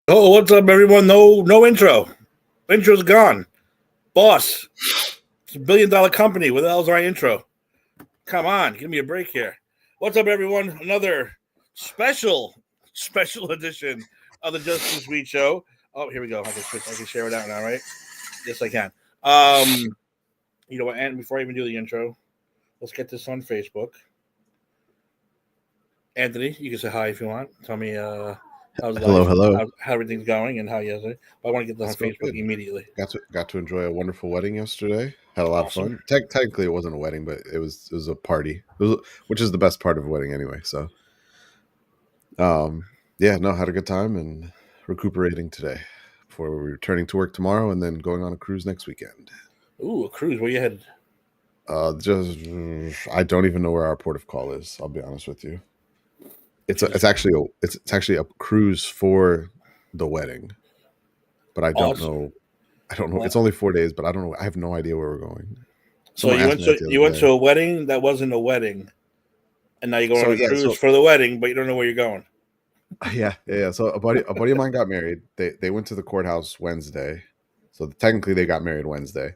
Oh, what's up, everyone? No intro. Intro's gone. Boss, it's $1 billion company. Where the hell's our intro? Come on, give me a break here. What's up, everyone? Another special edition of the Just This Week show. Oh, here we go. I can share it out now, right? Yes, I can. You know what? And before I even do the intro, let's get this on Facebook. Anthony, you can say hi if you want. Tell me how's life, Hello. how everything's going, and how you guys. I want to get this on It's going Facebook good. immediately. Got to enjoy a wonderful wedding yesterday. Had a lot of Awesome. fun. Technically, it wasn't a wedding, but it was a party. Which is the best part of a wedding anyway. So, yeah, no, had a good time and recuperating today before we're returning to work tomorrow and then going on a cruise next weekend. Ooh, a cruise. Where you headed? Just I don't even know where our port of call is. I'll be honest with you. It's actually a cruise for the wedding, but I don't Awesome. know. I don't know. Well, It's only 4 days, but I don't know. I have no idea where we're going. so Someone asked me that the you other went day. to a wedding that wasn't a wedding, and now you're going So on a yeah, cruise so for the wedding, but you don't know where you're going. yeah. So a buddy of mine got married. They went to the courthouse Wednesday. So technically they got married Wednesday.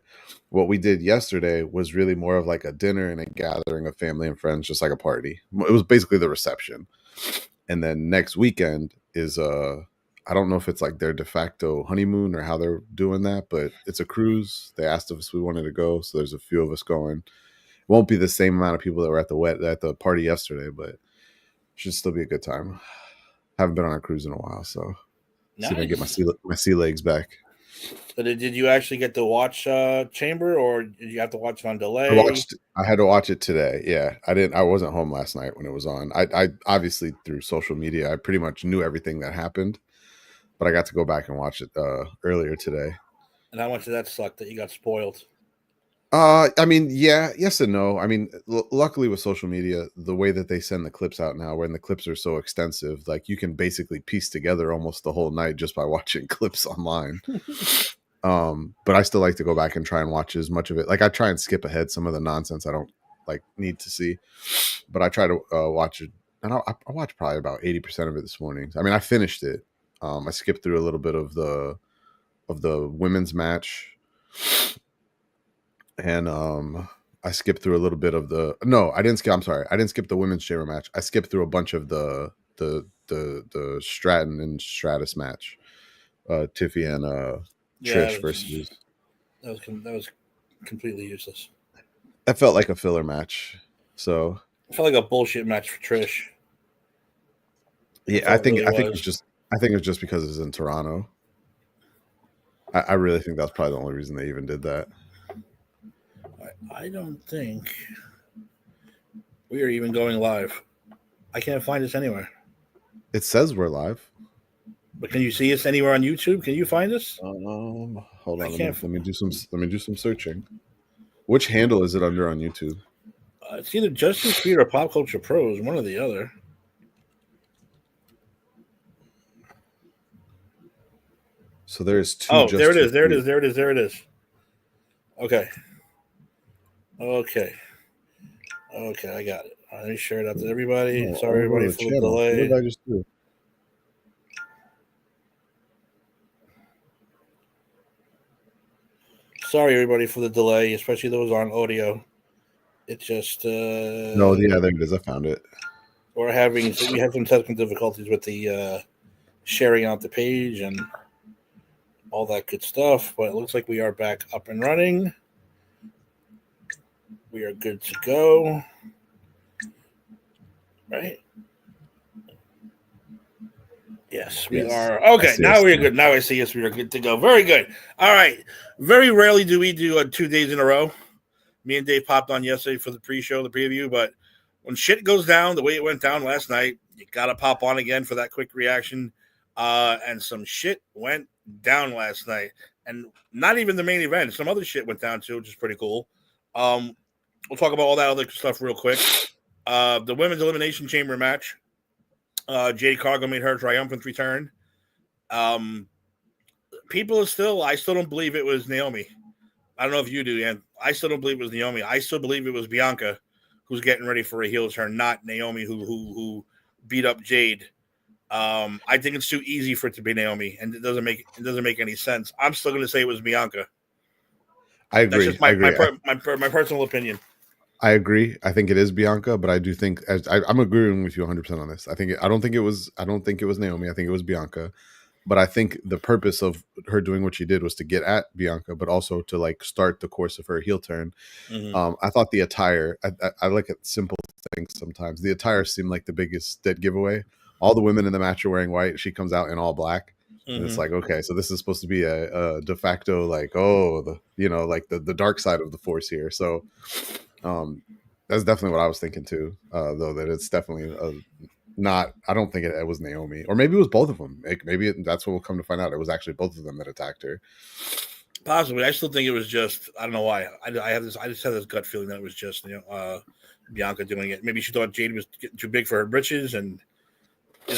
What we did yesterday was really more of like a dinner and a gathering of family and friends, just like a party. It was basically the reception. And then next weekend is I don't know if it's like their de facto honeymoon or how they're doing that, but it's a cruise. They asked if we wanted to go, so there's a few of us going. It won't be the same amount of people that were at the party yesterday, but should still be a good time. Haven't been on a cruise in a while, so see if I can get Nice. my sea legs back. So did you actually get to watch Chamber, or did you have to watch it on I delay? watched. I had to watch it today. Yeah, I didn't. I wasn't home last night when it was on. I obviously through social media, I pretty much knew everything that happened, but I got to go back and watch it earlier today. And how much did that suck that you got spoiled? I mean, yeah, yes and no. I mean, luckily with social media, the way that they send the clips out now, when the clips are so extensive, like you can basically piece together almost the whole night just by watching clips online. But I still like to go back and try and watch as much of it. Like I try and skip ahead some of the nonsense I don't like need to see, but I try to watch it, and I watched probably about 80% of it this morning. I mean, I finished it. I skipped through a little bit of the women's match, and I skipped through a little bit of the. No, I didn't skip. I'm sorry, I didn't skip the women's chamber match. I skipped through a bunch of the Stratton and Stratus match, Tiffy and Yeah, Trish versus. that was completely useless. That felt like a filler match. So It felt like a bullshit match for Trish. That's yeah, all it really I think it was was. just because it's in Toronto. I really think that's probably the only reason they even did that. I don't think we are even going live. I can't find us anywhere. It says we're live. But can you see us anywhere on YouTube? Can you find us? Hold I on. can't. Let me do some searching. Which handle is it under on YouTube? It's either Justice Speed or Pop Culture Pros, one or the other. So there's two. Oh, there it Justice is. There it League. is. There it is. Okay. Okay, I got it. Let me share it out to everybody. No, I Sorry, want to go everybody, to the for the channel. What did delay. I just do? Sorry, everybody, for the delay, especially those on audio. It just No, yeah, there it is. I found it. we had some technical difficulties with the sharing out the page and all that good stuff, but it looks like we are back up and running. We are good to go. Right? Yes, we are. Okay, now we're good. Now I see us. We are good to go. Very good. All right. Very rarely do we do 2 days in a row. Me and Dave popped on yesterday for the pre-show, the preview, but when shit goes down the way it went down last night, you got to pop on again for that quick reaction. And some shit went down last night. And not even the main event. Some other shit went down too, which is pretty cool. We'll talk about all that other stuff real quick. The women's elimination chamber match. Jade Cargill made her triumphant return. I still don't believe it was Naomi. I don't know if you do, and I still don't believe it was Naomi. I still believe it was Bianca who's getting ready for a heel turn, not Naomi who beat up Jade I think it's too easy for it to be Naomi, and it doesn't make any sense. I'm still going to say it was Bianca. I That's agree. just I my agree. my personal opinion. I agree. I think it is Bianca, but I do think I'm agreeing with you 100% on this. I don't think it was Naomi. I think it was Bianca. But I think the purpose of her doing what she did was to get at Bianca, but also to like start the course of her heel turn. Mm-hmm. I thought the attire. I like it simple things sometimes. The attire seemed like the biggest dead giveaway. All the women in the match are wearing white. She comes out in all black, and it's Mm-hmm. like, okay, so this is supposed to be a de facto like, oh, like the dark side of the force here. So that's definitely what I was thinking too. Though that it's definitely not. I don't think it was Naomi, or maybe it was both of them. Maybe that's what we'll come to find out. It was actually both of them that attacked her. Possibly, I still think it was just. I don't know why. I have this. I just have this gut feeling that it was just Bianca doing it. Maybe she thought Jade was getting too big for her britches, and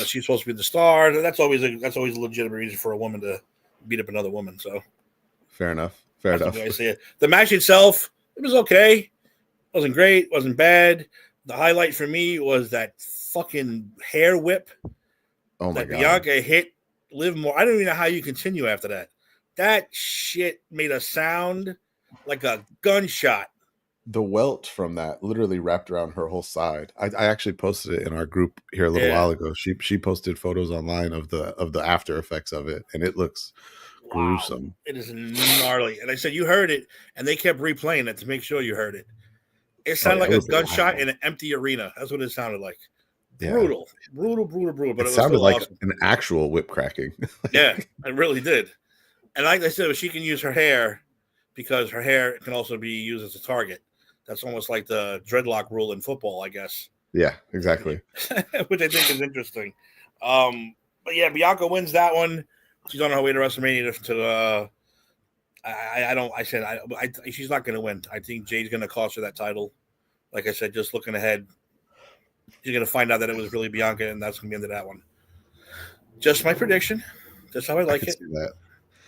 she's supposed to be the star. That's always a legitimate reason for a woman to beat up another woman. So Fair enough. Fair that's the enough. way I see it. The match itself, it was okay. Wasn't great. Wasn't bad. The highlight for me was that fucking hair whip Oh my that god, Bianca hit Liv Morgan. I don't even know how you continue after that. That shit made a sound like a gunshot. the welt from that literally wrapped around her whole side. I actually posted it in our group here a little Yeah. while ago. She posted photos online of the after effects of it, and it looks gruesome. It is gnarly. And I said, you heard it. And they kept replaying it to make sure you heard it. It Oh sounded yeah, like it a was gunshot loud. in an empty arena. That's what it sounded like. Yeah, Brutal. But it it was sounded still like awesome. an actual whip cracking. Yeah, it really did. And like I said, she can use her hair because her hair can also be used as a target. That's almost like the dreadlock rule in football, I guess. Yeah, exactly. Which I think is interesting. But yeah, Bianca wins that one. She's on her way to WrestleMania to I don't. I said she's not going to win. I think Jade's going to cost her that title. Like I said, just looking ahead, she's going to find out that it was really Bianca, and that's going to be the end of that one. Just my prediction. That's how I I like can it. see that.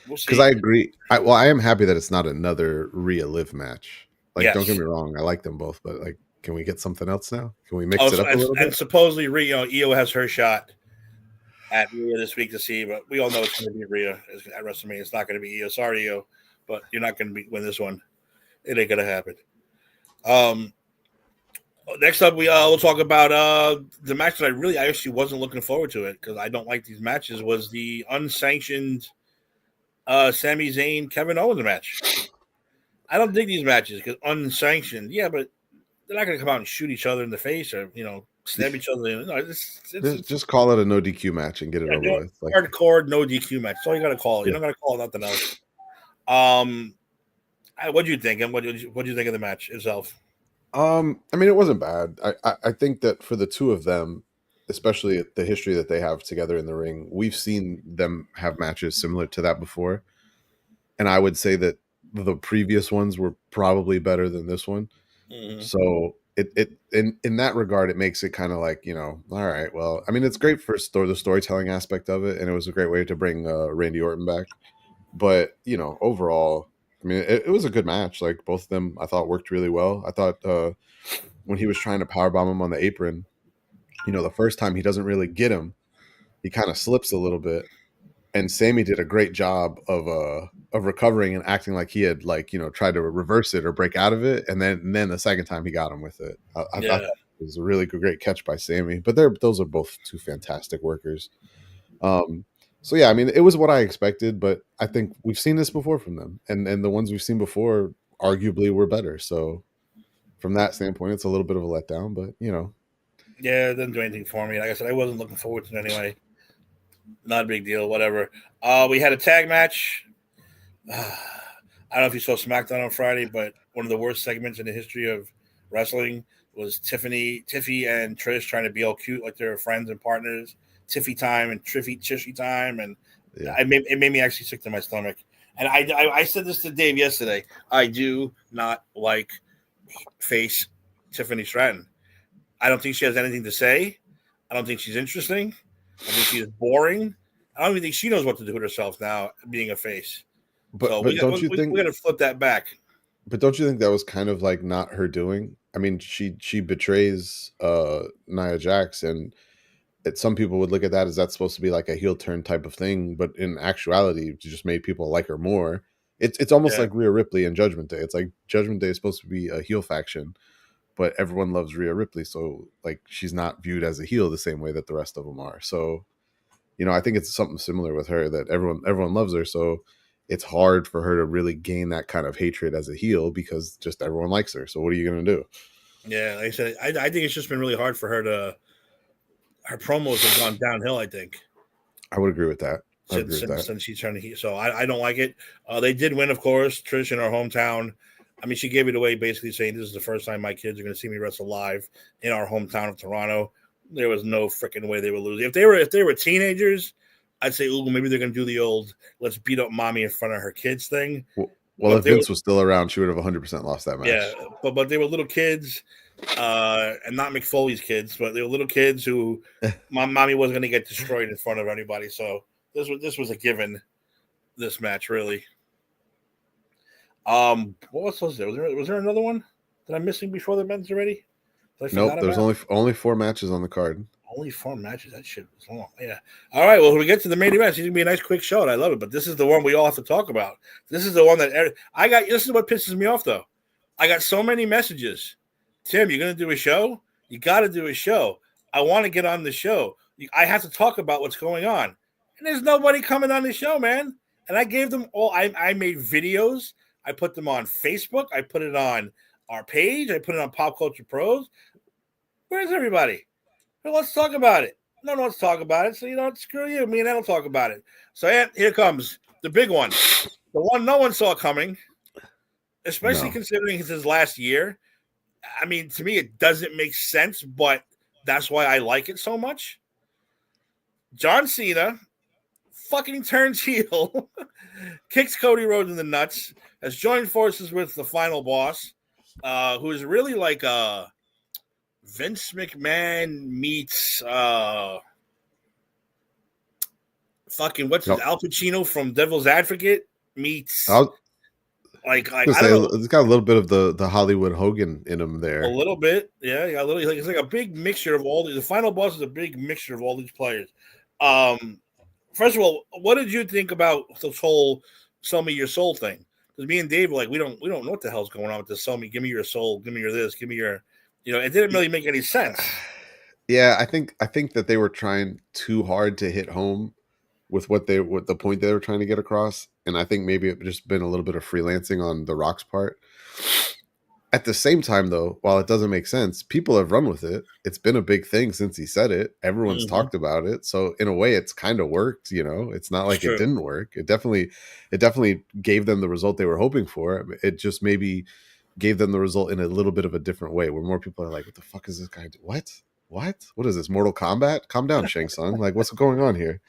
We'll Because see. I agree. I am happy that it's not another Rhea Liv match. Like, don't get Yes. me wrong, I like them both, but like, can we get something else now? Can we Oh, mix it up a little and bit? supposedly Io has her shot at Rhea this week to see, but we all know it's going to be Rhea at WrestleMania. It's not going to be Io. Sorry, Io, but you're not going to win this one. It ain't going to happen. Next up, we'll talk about the match that I actually wasn't looking forward to it because I don't like these matches. Was the unsanctioned Sami Zayn Kevin Owens match? I don't dig these matches because unsanctioned. Yeah, but they're not going to come out and shoot each other in the face or stab each other. No, it's Just call it a no DQ match and get it over with. Like, hardcore no DQ match. That's all you got to call it. yeah. You're not going to call it nothing else. What do you think? And what do you think of the match itself? I mean, it wasn't bad. I think that for the two of them, especially the history that they have together in the ring, we've seen them have matches similar to that before. And I would say that the previous ones were probably better than this one. Mm-hmm. So it in that regard, it makes it kind of like, all right, well, I mean, it's great for the storytelling aspect of it, and it was a great way to bring Randy Orton back. But overall, I mean, it was a good match. Like, both of them, I thought, worked really well. I thought when he was trying to powerbomb him on the apron, the first time he doesn't really get him, he kind of slips a little bit, and Sammy did a great job of recovering and acting like he had tried to reverse it or break out of it, and then the second time he got him with it. I thought that was a really great catch by Sammy. But those are both two fantastic workers. So yeah, I mean, it was what I expected, but I think we've seen this before from them, and the ones we've seen before arguably were better. So from that standpoint, it's a little bit of a letdown, but Yeah, it didn't do anything for me. Like I said, I wasn't looking forward to it anyway. Not a big deal, whatever. We had a tag match. I don't know if you saw SmackDown on Friday, but one of the worst segments in the history of wrestling was Tiffy and Trish trying to be all cute like they're friends and partners. Tiffy time and Tishy time, and yeah. it made me actually sick to my stomach. And I said this to Dave yesterday. I do not like face Tiffany Stratton. I don't think she has anything to say. I don't think she's interesting. I think she's boring. I don't even think she knows what to do with herself now, being a face. But We don't you think we're gonna flip that back? But don't you think that was kind of like not her doing? I mean, she betrays Nia Jax, and some people would look at that as that's supposed to be like a heel turn type of thing, but in actuality, it just made people like her more. It's almost like Rhea Ripley and Judgment Day. It's like Judgment Day is supposed to be a heel faction, but everyone loves Rhea Ripley, so like she's not viewed as a heel the same way that the rest of them are. So, I think it's something similar with her, that everyone loves her, so it's hard for her to really gain that kind of hatred as a heel because just everyone likes her. So what are you going to do? Yeah, like I said, I think it's just been really hard for her to. Her promos have gone downhill, I think. I would agree with that. Since she's trying to heat. So I don't like it. They did win, of course. Trish in her hometown. I mean, she gave it away basically saying this is the first time my kids are going to see me wrestle live in our hometown of Toronto. There was no freaking way they were losing. If they were teenagers, I'd say, ooh, maybe they're going to do the old let's beat up mommy in front of her kids thing. Well, if Vince was still around, she would have 100% lost that match. Yeah, but they were little kids, and not McFoley's kids, but they were little kids who my mommy wasn't going to get destroyed in front of anybody. So this was a given. This match really. What was there? Was there another one that I'm missing before the men's already? Nope, there's only 4 matches on the card. Only 4 matches. That shit was long. Yeah. All right. Well, when we get to the main event, it's going to be a nice quick show. And I love it. But this is the one we all have to talk about. This is the one that I got. This is what pisses me off, though. I got so many messages. Tim, you're going to do a show? You got to do a show. I want to get on the show. I have to talk about what's going on. And there's nobody coming on the show, man. And I gave them all. I made videos. I put them on Facebook. I put it on our page. I put it on Pop Culture Pros. Where's everybody? Well, let's talk about it. No, let's talk about it. So, screw you. Me and Ed will talk about it. So, yeah, here comes the big one. The one no one saw coming, especially considering it's his last year. I mean, to me, it doesn't make sense, but that's why I like it so much. John Cena fucking turns heel, kicks Cody Rhodes in the nuts, has joined forces with the final boss, who is really like Vince McMahon meets fucking what's his Al Pacino from Devil's Advocate meets like I don't know. It's got a little bit of the Hollywood Hogan in him there. A little bit, yeah. A little. It's like a big mixture of all these. The final boss is a big mixture of all these players. First of all, what did you think about this whole "sell me your soul" thing? Because me and Dave were like, we don't know what the hell's going on with this. Sell me, give me your soul, give me your this, give me your. It didn't really make any sense. Yeah, I think that they were trying too hard to hit home with what the point they were trying to get across, and I think maybe it just been a little bit of freelancing on The Rock's part. At the same time, though, while it doesn't make sense, people have run with it. It's been a big thing since he said it. Everyone's talked about it, so in a way, it's kind of worked. It's not like it didn't work. It definitely gave them the result they were hoping for. It just maybe gave them the result in a little bit of a different way, where more people are like, "What the fuck is this guy do? What is this? Mortal Kombat? Calm down, Shang Tsung. Like, what's going on here?"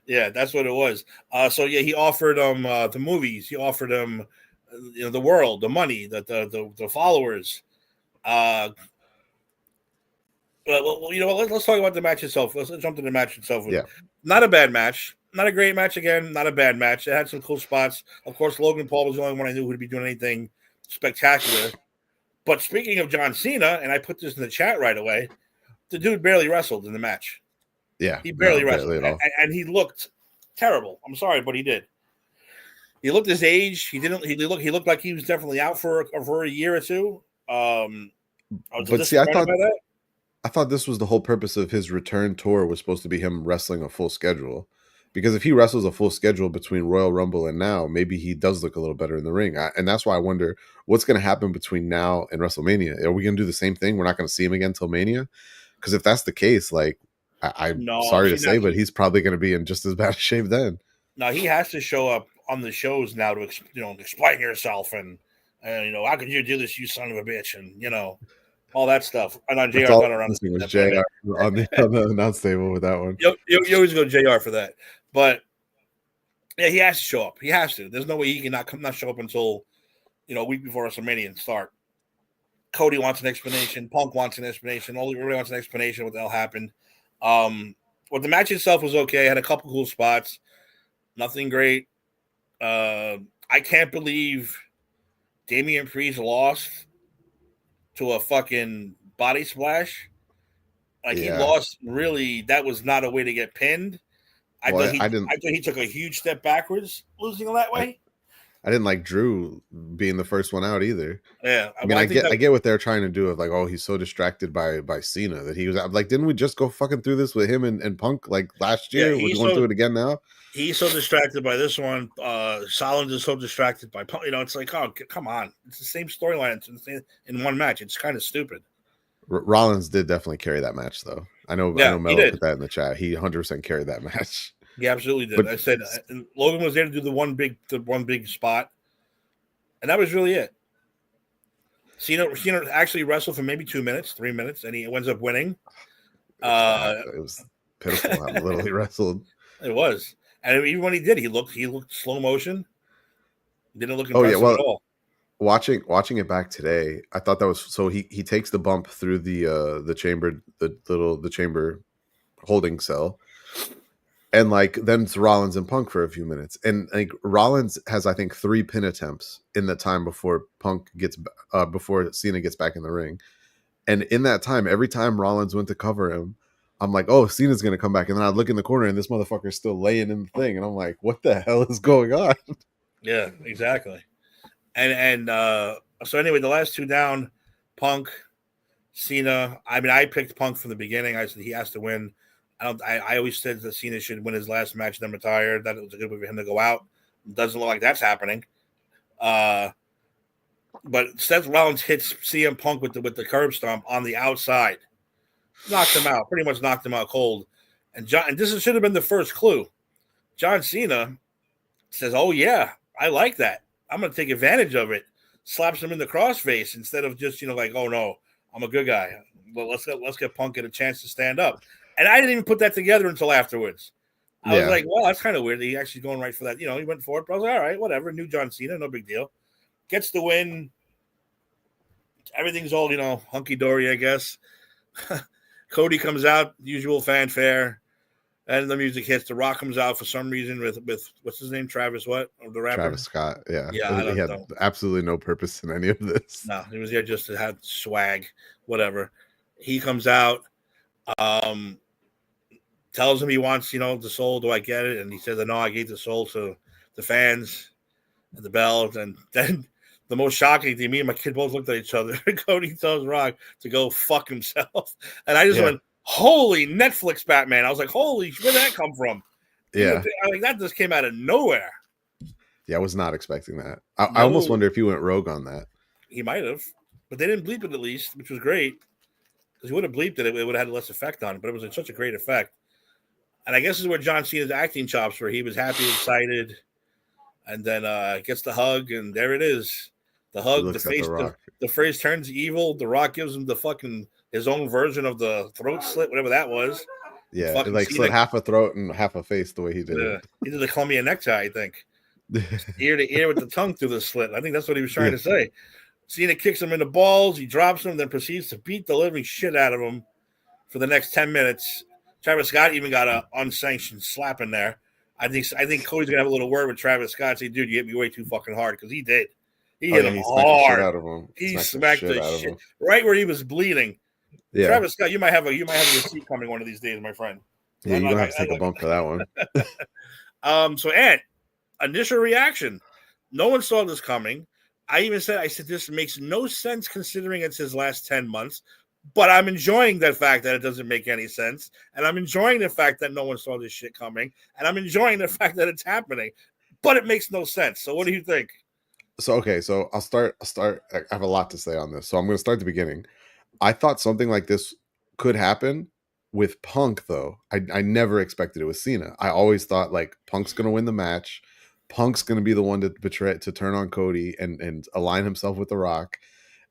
Yeah, that's what it was. So yeah, he offered them the movies. He offered them, the world, the money, the followers. Well, let's talk about the match itself. Let's jump to the match itself. Yeah, not a bad match. Not a great match again. Not a bad match. It had some cool spots. Of course, Logan Paul was the only one I knew who'd be doing anything spectacular. But speaking of John Cena, and I put this in the chat right away, the dude barely wrestled in the match. Yeah, he barely wrestled, and he looked terrible. I'm sorry, but he did. He looked his age. He didn't. He looked like he was definitely out for a year or two. But see, I thought this was the whole purpose of his return tour, was supposed to be him wrestling a full schedule. Because if he wrestles a full schedule between Royal Rumble and now, maybe he does look a little better in the ring. And that's why I wonder what's going to happen between now and WrestleMania. Are we going to do the same thing? We're not going to see him again till Mania? Because if that's the case, like, I'm sorry to say, but he's probably going to be in just as bad shape then. No, he has to show up on the shows now to explain yourself and how could you do this, you son of a bitch, and all that stuff. I know JR's not around. Was JR on the announce table with that one. You always go JR for that, but yeah, he has to show up. He has to. There's no way he can not show up until a week before WrestleMania and start. Cody wants an explanation. Punk wants an explanation. Everybody wants an explanation what the hell happened. Well, the match itself was okay. Had a couple cool spots. Nothing great. I can't believe Damian Priest lost to a fucking body splash. Like he Yeah. lost. Really, that was not a way to get pinned. Well, I didn't. I thought he took a huge step backwards losing that I, way. I didn't like Drew being the first one out either. Yeah, I mean, well, I think I that get what they're trying to do of like, oh, he's so distracted by Cena that he was like, didn't we just go fucking through this with him and Punk like last yeah year? We're going through it again now. he's so distracted by this one. Solid is so distracted by Punk. You know, it's like, oh, come on, it's the same storyline in one match. It's kind of stupid. Rollins did definitely carry that match, though. I know Yeah, he Mello did. put that in the chat. He 100% carried that match. He absolutely did. But I said Logan was there to do the one big spot, and that was really it. Cena actually wrestled for maybe 2 minutes, 3 minutes, and he ends up winning. it was pitiful how little he wrestled. It was, and even when he did, he looked slow motion. Didn't look Oh yeah, impressive well, at all. watching it back today, I thought that was so. He takes the bump through the chamber, the chamber holding cell, and like then it's Rollins and Punk for a few minutes, and like Rollins has I think 3 pin attempts in the time before before Cena gets back in the ring, and in that time, every time Rollins went to cover him, I'm like, oh, Cena's gonna come back, and then I look in the corner and this motherfucker's still laying in the thing, and I'm like, what the hell is going on? Yeah, exactly. And so anyway, the last two down, Punk, Cena. I mean, I picked Punk from the beginning. I said he has to win. I always said that Cena should win his last match, then retire. That it was a good way for him to go out. Doesn't look like that's happening. But Seth Rollins hits CM Punk with the curb stomp on the outside, knocked him out. Pretty much knocked him out cold. And this should have been the first clue. John Cena says, "Oh yeah, I like that. I'm going to take advantage of it." Slaps him in the crossface instead of just like, "Oh no, I'm a good guy. Well, let's get Punk a chance to stand up." And I didn't even put that together until afterwards. I was like, "Well, that's kind of weird. He actually going right for that." He went for it. But I was like, "All right, whatever." New John Cena, no big deal. Gets the win. Everything's all hunky dory, I guess. Cody comes out, usual fanfare. And the music hits. The Rock comes out for some reason with what's his name, Travis? What, the rapper? Travis Scott. Yeah, yeah. He had absolutely no purpose in any of this. No, he was there just to have swag, whatever. He comes out, tells him he wants the soul. Do I get it? And he says, "No, I gave the soul to the fans and the belt." And then the most shocking thing, me and my kid both looked at each other. Cody tells Rock to go fuck himself, and I just went, holy Netflix Batman. I was like, holy, where'd that come from? Yeah. That just came out of nowhere. Yeah, I was not expecting that. I almost wonder if he went rogue on that. He might have, but they didn't bleep it at least, which was great. Because he would have bleeped it, it would have had less effect on it, but it was such a great effect. And I guess this is where John Cena's acting chops were. He was happy, excited, and then gets the hug, and there it is. The hug, the face, the face turns evil. The Rock gives him his own version of the throat slit, whatever that was. Yeah, it like slit half a throat and half a face the way he did it. He did the Columbia necktie, I think. Ear to ear with the tongue through the slit. I think that's what he was trying to say. Cena kicks him in the balls. He drops him, then proceeds to beat the living shit out of him for the next 10 minutes. Travis Scott even got an unsanctioned slap in there. I think Cody's going to have a little word with Travis Scott. Say, dude, you hit me way too fucking hard, because he did. He hit him hard. Out of him. He smacked the shit right where he was bleeding. Yeah. Travis Scott, you might have a receipt coming one of these days, my friend. Yeah, you're gonna have to take a bump for that one. So Ant, initial reaction. No one saw this coming. I said this makes no sense considering it's his last 10 months, but I'm enjoying the fact that it doesn't make any sense. And I'm enjoying the fact that no one saw this shit coming. And I'm enjoying the fact that it's happening, but it makes no sense. So what do you think? So, okay. So I'll start. I have a lot to say on this. So I'm going to start at the beginning. I thought something like this could happen with Punk, though. I never expected it with Cena. I always thought like Punk's going to win the match. Punk's going to be the one to turn on Cody and align himself with The Rock.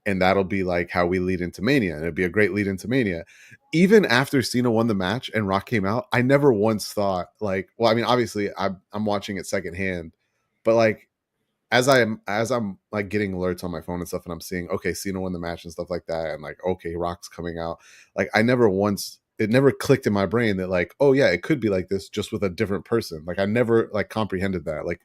And that'll be like how we lead into Mania. And it'd be a great lead into Mania. Even after Cena won the match and Rock came out, I never once thought like, well, I mean, obviously I'm watching it secondhand, but like, as I'm like getting alerts on my phone and stuff, and I'm seeing, okay, Cena won the match and stuff like that, and like, okay, Rock's coming out. Like, it never clicked in my brain that like, oh yeah, it could be like this just with a different person. Like, I never like comprehended that. Like,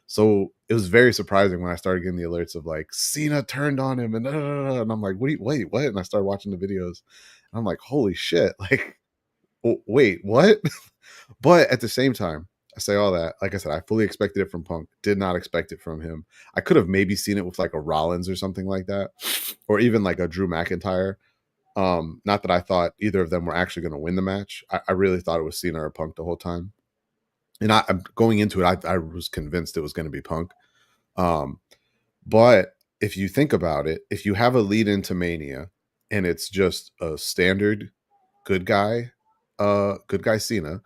so it was very surprising when I started getting the alerts of like Cena turned on him and I'm like, wait, what? And I started watching the videos. I'm like, holy shit! Like, wait, what? But at the same time, I say all that. Like I said, I fully expected it from Punk. Did not expect it from him. I could have maybe seen it with like a Rollins or something like that, or even like a Drew McIntyre. Not that I thought either of them were actually going to win the match. I really thought it was Cena or Punk the whole time. And I'm going into it, I was convinced it was going to be Punk. But if you think about it, if you have a lead into Mania and it's just a standard good guy Cena,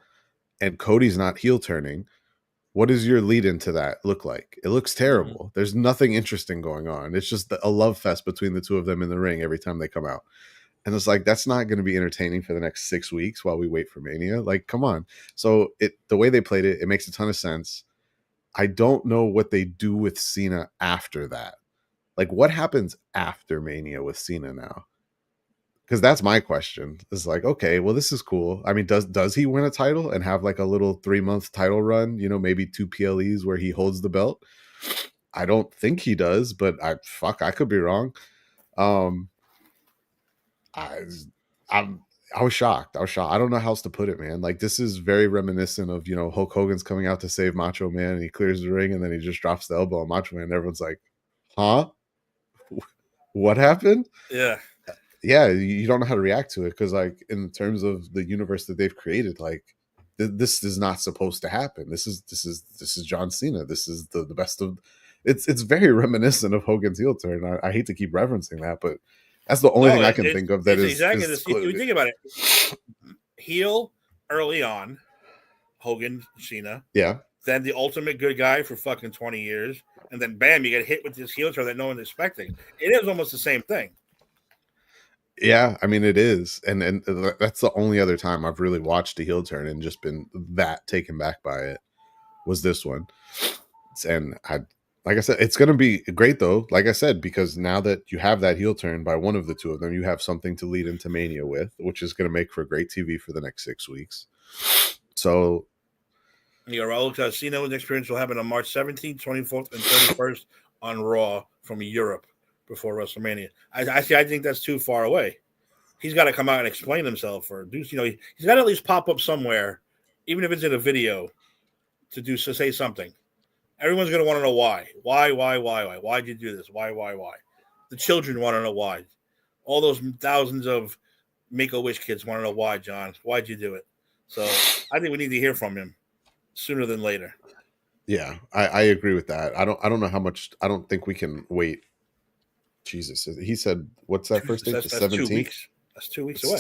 and Cody's not heel turning, what does your lead into that look like? It looks terrible. Mm-hmm. There's nothing interesting going on. It's just a love fest between the two of them in the ring every time they come out. And it's like, that's not going to be entertaining for the next 6 weeks while we wait for Mania. Like, come on. So the way they played it, it makes a ton of sense. I don't know what they do with Cena after that. Like, what happens after Mania with Cena now? Because that's my question. It's like, okay, well, this is cool. I mean, does he win a title and have like a little 3-month title run? You know, maybe 2 PLEs where he holds the belt. I don't think he does, but I could be wrong. I was shocked. I don't know how else to put it, man. Like, this is very reminiscent of, you know, Hulk Hogan's coming out to save Macho Man and he clears the ring and then he just drops the elbow on Macho Man and everyone's like, huh? What happened? Yeah, you don't know how to react to it because, like, in terms of the universe that they've created, like, this is not supposed to happen. This is John Cena. This is the best of. It's very reminiscent of Hogan's heel turn. I hate to keep referencing that, but that's the only thing I can think of that is exactly. You think about it, heel early on, Hogan, Cena. Yeah. Then the ultimate good guy for fucking 20 years, and then bam, you get hit with this heel turn that no one's expecting. It is almost the same thing. Yeah, I mean, it is. And that's the only other time I've really watched a heel turn and just been that taken back by it was this one. And like I said, it's going to be great though. Like I said, because now that you have that heel turn by one of the two of them, you have something to lead into Mania with, which is going to make for great TV for the next 6 weeks. So yeah, Raul Cena experience will happen on March 17th, 24th, and 31st on Raw from Europe before WrestleMania. I think that's too far away. He's got to come out and explain himself, or do, you know, he's got to at least pop up somewhere, even if it's in a video, to say something. Everyone's going to want to know why. Why'd you do this? Why? The children want to know why. All those thousands of Make-A-Wish kids want to know why, John. Why'd you do it? So I think we need to hear from him sooner than later. Yeah, I agree with that. I don't know how much. I don't think we can wait. Jesus, he said, what's that first date? The 17th? 2 weeks. That's 2 weeks away.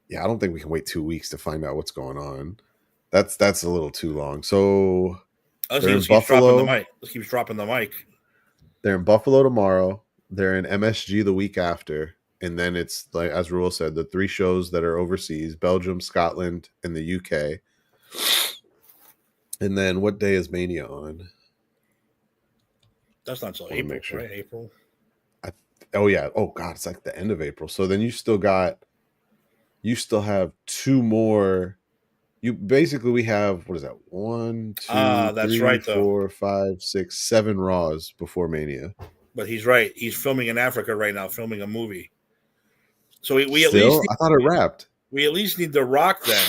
Yeah, I don't think we can wait 2 weeks to find out what's going on. That's a little too long. So they're in Buffalo. Let's keep dropping the mic. They're in Buffalo tomorrow. They're in MSG the week after. And then it's, like, as Rule said, the 3 shows that are overseas: Belgium, Scotland, and the UK. And then what day is Mania on? That's not until April, right? April. Oh yeah. Oh god, it's like the end of April. So then you still have 2 more. We have, what is that? 1, 2, that's 3, right, 4, 5, 6, 7 Raws before Mania. But he's right. He's filming in Africa right now, filming a movie. So we at least I thought it wrapped. We at least need The Rock then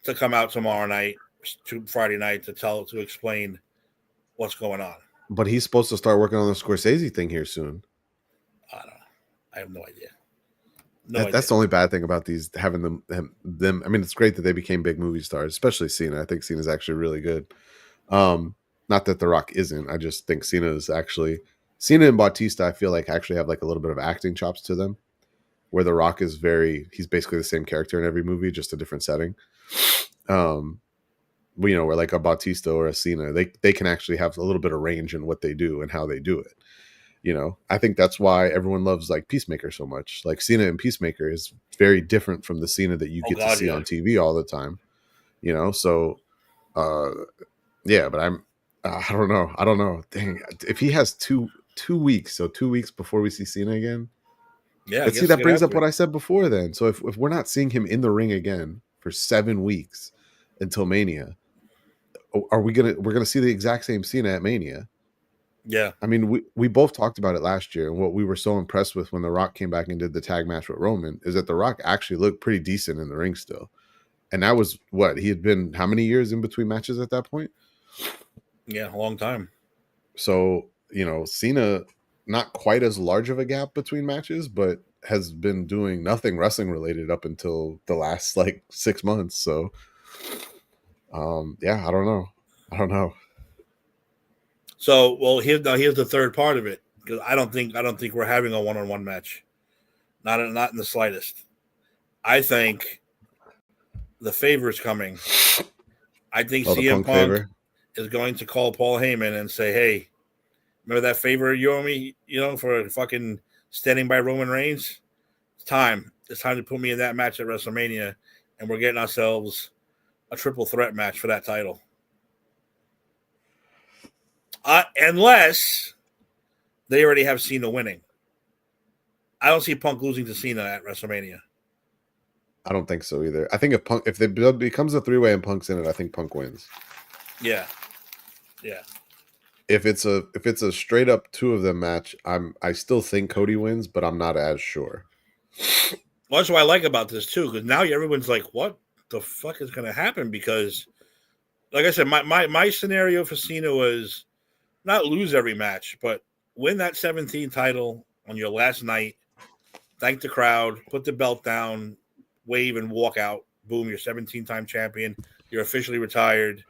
to come out tomorrow night, Friday night, to explain what's going on. But he's supposed to start working on the Scorsese thing here soon. I don't know. I have no idea. That's the only bad thing about these, having them. I mean, it's great that they became big movie stars, especially Cena. I think Cena's actually really good. Not that The Rock isn't. I just think Cena and Bautista, I feel like, actually have like a little bit of acting chops to them, where The Rock is he's basically the same character in every movie, just a different setting. You know, where like a Bautista or a Cena, they can actually have a little bit of range in what they do and how they do it. You know, I think that's why everyone loves like Peacemaker so much. Like, Cena and Peacemaker is very different from the Cena that you get to see on TV all the time. You know, so yeah, but I don't know. Dang, if he has two weeks, so 2 weeks before we see Cena again. Yeah, let's see. That brings up what I said before. Then, so if we're not seeing him in the ring again for 7 weeks until Mania, we're gonna see the exact same Cena at Mania? Yeah. I mean, we both talked about it last year, and what we were so impressed with when The Rock came back and did the tag match with Roman is that The Rock actually looked pretty decent in the ring still. And that was what he had been how many years in between matches at that point? Yeah, a long time. So, Cena, not quite as large of a gap between matches, but has been doing nothing wrestling related up until the last like 6 months. So, yeah, I don't know. So, well, here's the third part of it, because I don't think we're having a one-on-one match, not in the slightest. I think the favor is coming. I think Oh, the CM Punk Punk favor. is going to call Paul Heyman and say, "Hey, remember that favor you owe me? For fucking standing by Roman Reigns? It's time. It's time to put me in that match at WrestleMania, and we're getting ourselves a triple threat match for that title." Unless they already have Cena winning. I don't see Punk losing to Cena at WrestleMania. I don't think so either. I think if it becomes a 3-way and Punk's in it, I think Punk wins. Yeah. If it's a straight up two of them match, I still think Cody wins, but I'm not as sure. Well, that's what I like about this too, because now everyone's like, "What the fuck is going to happen?" Because, like I said, my scenario for Cena was not lose every match, but win that 17 title on your last night, thank the crowd, put the belt down, wave and walk out. Boom, you're 17-time champion. You're officially retired.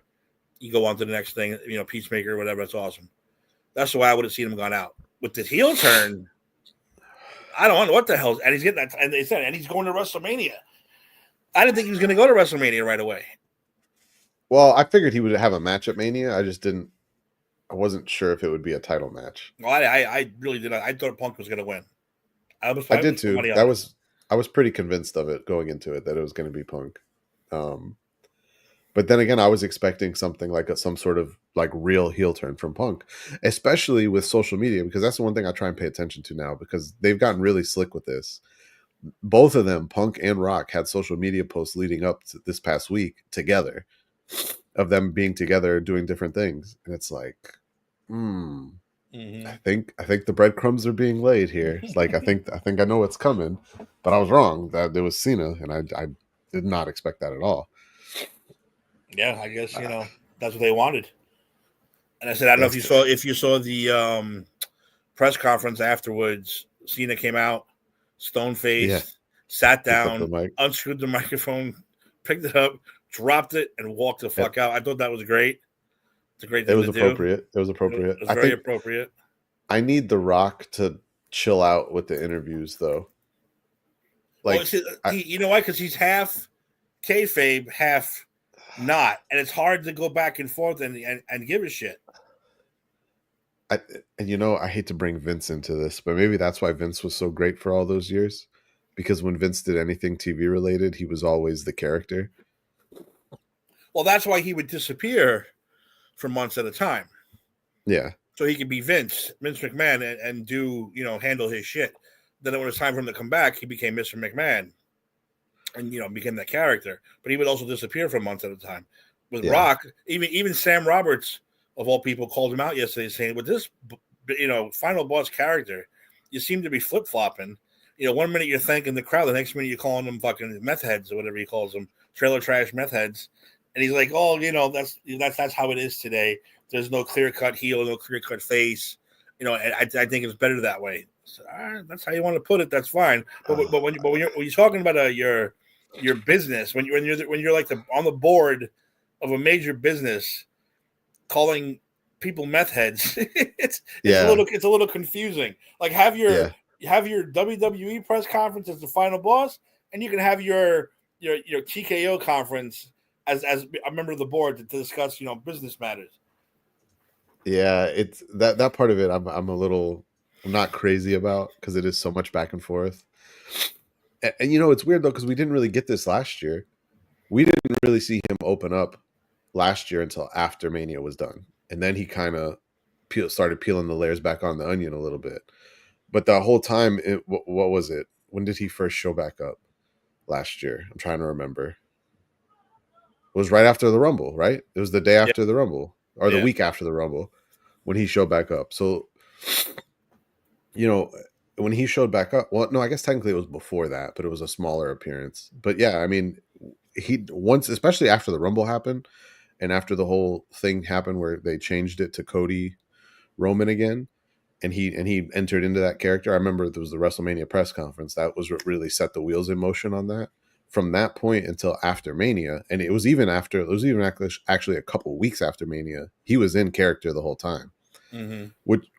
You go on to the next thing, Peacemaker, whatever. That's awesome. That's the way I would have seen him gone out. With this heel turn, I don't know what the hell. And he's getting that. And they said, and he's going to WrestleMania. I didn't think he was going to go to WrestleMania right away. Well, I figured he would have a match at Mania. I wasn't sure if it would be a title match. Well, I really did not. I thought Punk was going to win. I did too. I was pretty convinced of it going into it that it was going to be Punk. But then again, I was expecting something like some sort of like real heel turn from Punk, especially with social media, because that's the one thing I try and pay attention to now because they've gotten really slick with this. Both of them, Punk and Rock, had social media posts leading up to this past week together of them being together doing different things. And it's like, I think the breadcrumbs are being laid here. It's like I think I know what's coming, but I was wrong. That there was Cena, and I did not expect that at all. Yeah, I guess that's what they wanted. And I said, I don't know if you saw the press conference afterwards. Cena came out, stone faced, sat down, unscrewed the microphone, picked it up, dropped it, and walked the fuck out. I thought that was great. It's a great thing to do. It was appropriate. It was very appropriate. I need The Rock to chill out with the interviews, though. Like, you know why? Because he's half kayfabe, half not, and it's hard to go back and forth and give a shit. I hate to bring Vince into this, but maybe that's why Vince was so great for all those years, because when Vince did anything TV related, he was always the character. Well, that's why he would disappear for months at a time. Yeah. So he could be Vince McMahon, and do, handle his shit. Then when it was time for him to come back, he became Mr. McMahon and, became that character. But he would also disappear for months at a time. With Rock, even Sam Roberts, of all people, called him out yesterday saying, with this, final boss character, you seem to be flip-flopping. 1 minute you're thanking the crowd, the next minute you're calling them fucking meth heads or whatever he calls them, trailer trash meth heads. And he's like, "Oh, that's how it is today. There's no clear-cut heel, no clear-cut face. And I think it's better that way." So, that's how you want to put it. That's fine. But when you're talking about your business, when you're like on the board of a major business, calling people meth heads, it's a little confusing. Like have your WWE press conference as the final boss, and you can have your TKO conference as a member of the board to discuss business matters. Yeah, it's that part of it. I'm not crazy about, because it is so much back and forth. And it's weird though, because we didn't really get this last year. We didn't really see him open up last year until after Mania was done, and then he kind of started peeling the layers back on the onion a little bit. But the whole time, what was it? When did he first show back up? Last year, I'm trying to remember. It was right after the Rumble, right? It was the day after the Rumble, or the week after the Rumble. when he showed back up. So, you know, when he showed back up, well, no, I guess technically it was before that, but it was a smaller appearance. But yeah, I mean, he once, especially after the Rumble happened and after the whole thing happened where they changed it to Cody Roman again, and he entered into that character. I remember there was the WrestleMania press conference that was what really set the wheels in motion on that. From that point until after Mania, and it was even actually a couple weeks after Mania, he was in character the whole time,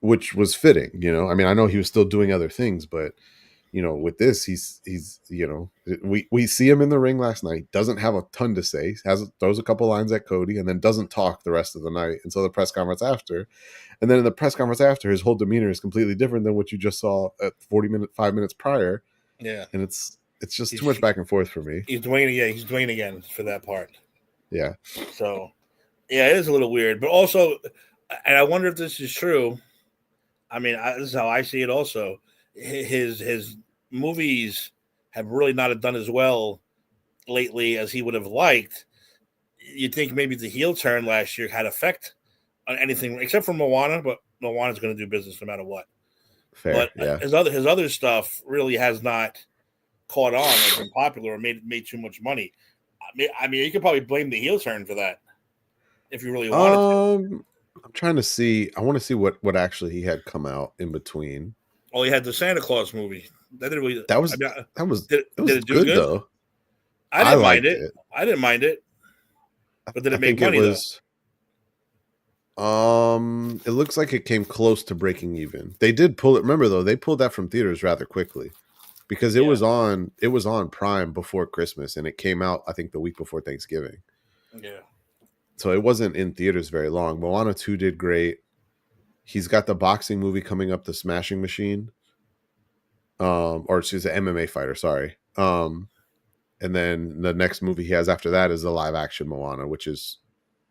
which was fitting. You know, I mean, I know he was still doing other things, but you know, with this, he's you know, we see him in the ring last night. Doesn't have a ton to say. Throws a couple lines at Cody, and then doesn't talk the rest of the night until the press conference after. And then in the press conference after, his whole demeanor is completely different than what you just saw at 5 minutes prior. Yeah, and it's just too much back and forth for me. He's Dwayne. Yeah, he's Dwayne again for that part. Yeah. So, yeah, it is a little weird, but also, and I wonder if this is true. I mean, this is how I see it. Also, his movies have really not done as well lately as he would have liked. You'd think maybe the heel turn last year had effect on anything except for Moana, but Moana's going to do business no matter what. Fair, but yeah. his other stuff really has not caught on or been popular or made too much money. I mean, you could probably blame the heel turn for that if you really wanted to. I'm trying to see. I want to see what actually he had come out in between. Oh, he had the Santa Claus movie. That was did it do good though. I didn't mind it. I didn't mind it. But did it make money though? It looks like it came close to breaking even. They did pull it. Remember though, they pulled that from theaters rather quickly because it was on Prime before Christmas and it came out I think the week before Thanksgiving. Yeah. So it wasn't in theaters very long. Moana 2 did great. He's got the boxing movie coming up, The Smashing Machine. Or she's an MMA fighter, sorry. And then the next movie he has after that is the live action Moana, which is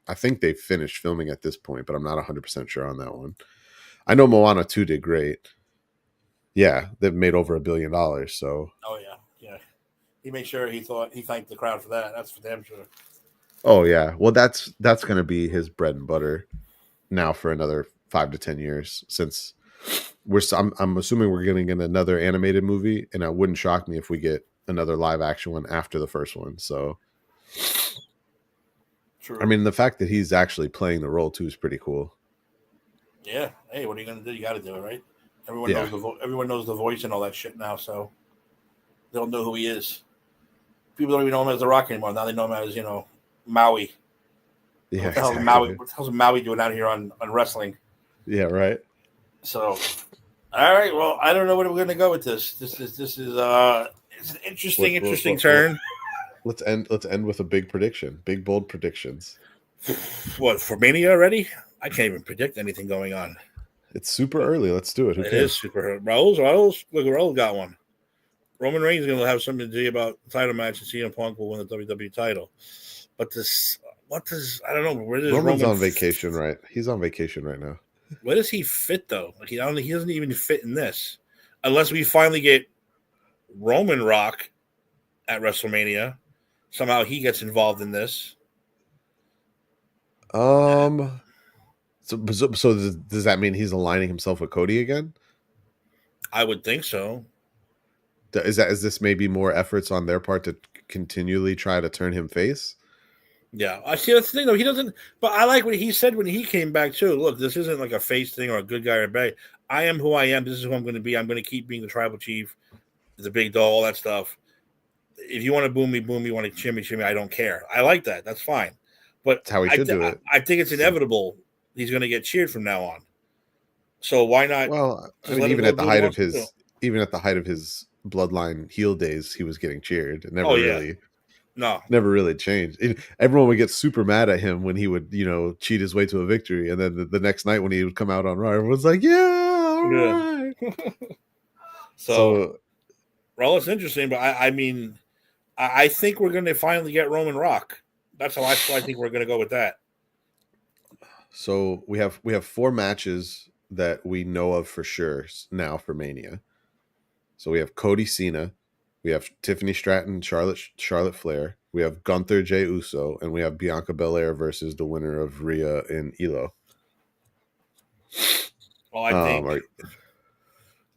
I think they've finished filming at this point, but I'm not 100% sure on that one. I know Moana 2 did great. Yeah, they've made over $1 billion. So. Oh yeah. He made sure he thanked the crowd for that. That's for damn sure. Oh yeah, well that's going to be his bread and butter now for another 5 to 10 years. Since I'm assuming we're getting in another animated movie, and it wouldn't shock me if we get another live action one after the first one. So. True. I mean, the fact that he's actually playing the role too is pretty cool. Yeah. Hey, what are you gonna do? You got to do it, right? Everyone knows the voice and all that shit now, so they'll know who he is. People don't even know him as The Rock anymore. Now they know him as Maui. Yeah. What the hell's Maui? What the hell's Maui doing out here on wrestling? Yeah. Right. So, all right. Well, I don't know where we're gonna go with this. This is it's an interesting turn. Let's end with a big prediction. Big bold predictions. What, for Mania already? I can't even predict anything going on. It's super early. Let's do it. It is super early. Raul got one. Roman Reigns is going to have something to say about the title match, and CM Punk will win the WWE title. But I don't know. Where does Roman's on vacation, right? He's on vacation right now. Where does he fit though? Like he doesn't even fit in this, unless we finally get Roman Rock at WrestleMania. Somehow he gets involved in this. So does that mean he's aligning himself with Cody again? I would think so. Is this maybe more efforts on their part to continually try to turn him face? Yeah, I see. That's the thing, though. He doesn't. But I like what he said when he came back too. Look, this isn't like a face thing or a good guy or bad. I am who I am. This is who I'm going to be. I'm going to keep being the tribal chief, the big dog, all that stuff. If you want to boo me, boom. You want to cheer me. I don't care. I like that. That's fine. But that's how he should do it. I think it's inevitable. He's going to get cheered from now on. So why not? Well, I mean, even at the height of his bloodline heel days, he was getting cheered. It never really changed. Everyone would get super mad at him when he would, cheat his way to a victory, and then the next night when he would come out on Raw, everyone's like, "Yeah, all right." So, well, it's interesting, but I think we're going to finally get Roman Rock. That's how I think we're going to go with that. So we have 4 matches that we know of for sure now for Mania. So we have Cody Cena, we have Tiffany Stratton, Charlotte Flair, we have Gunther Jey Uso, and we have Bianca Belair versus the winner of Rhea and Elo. Well,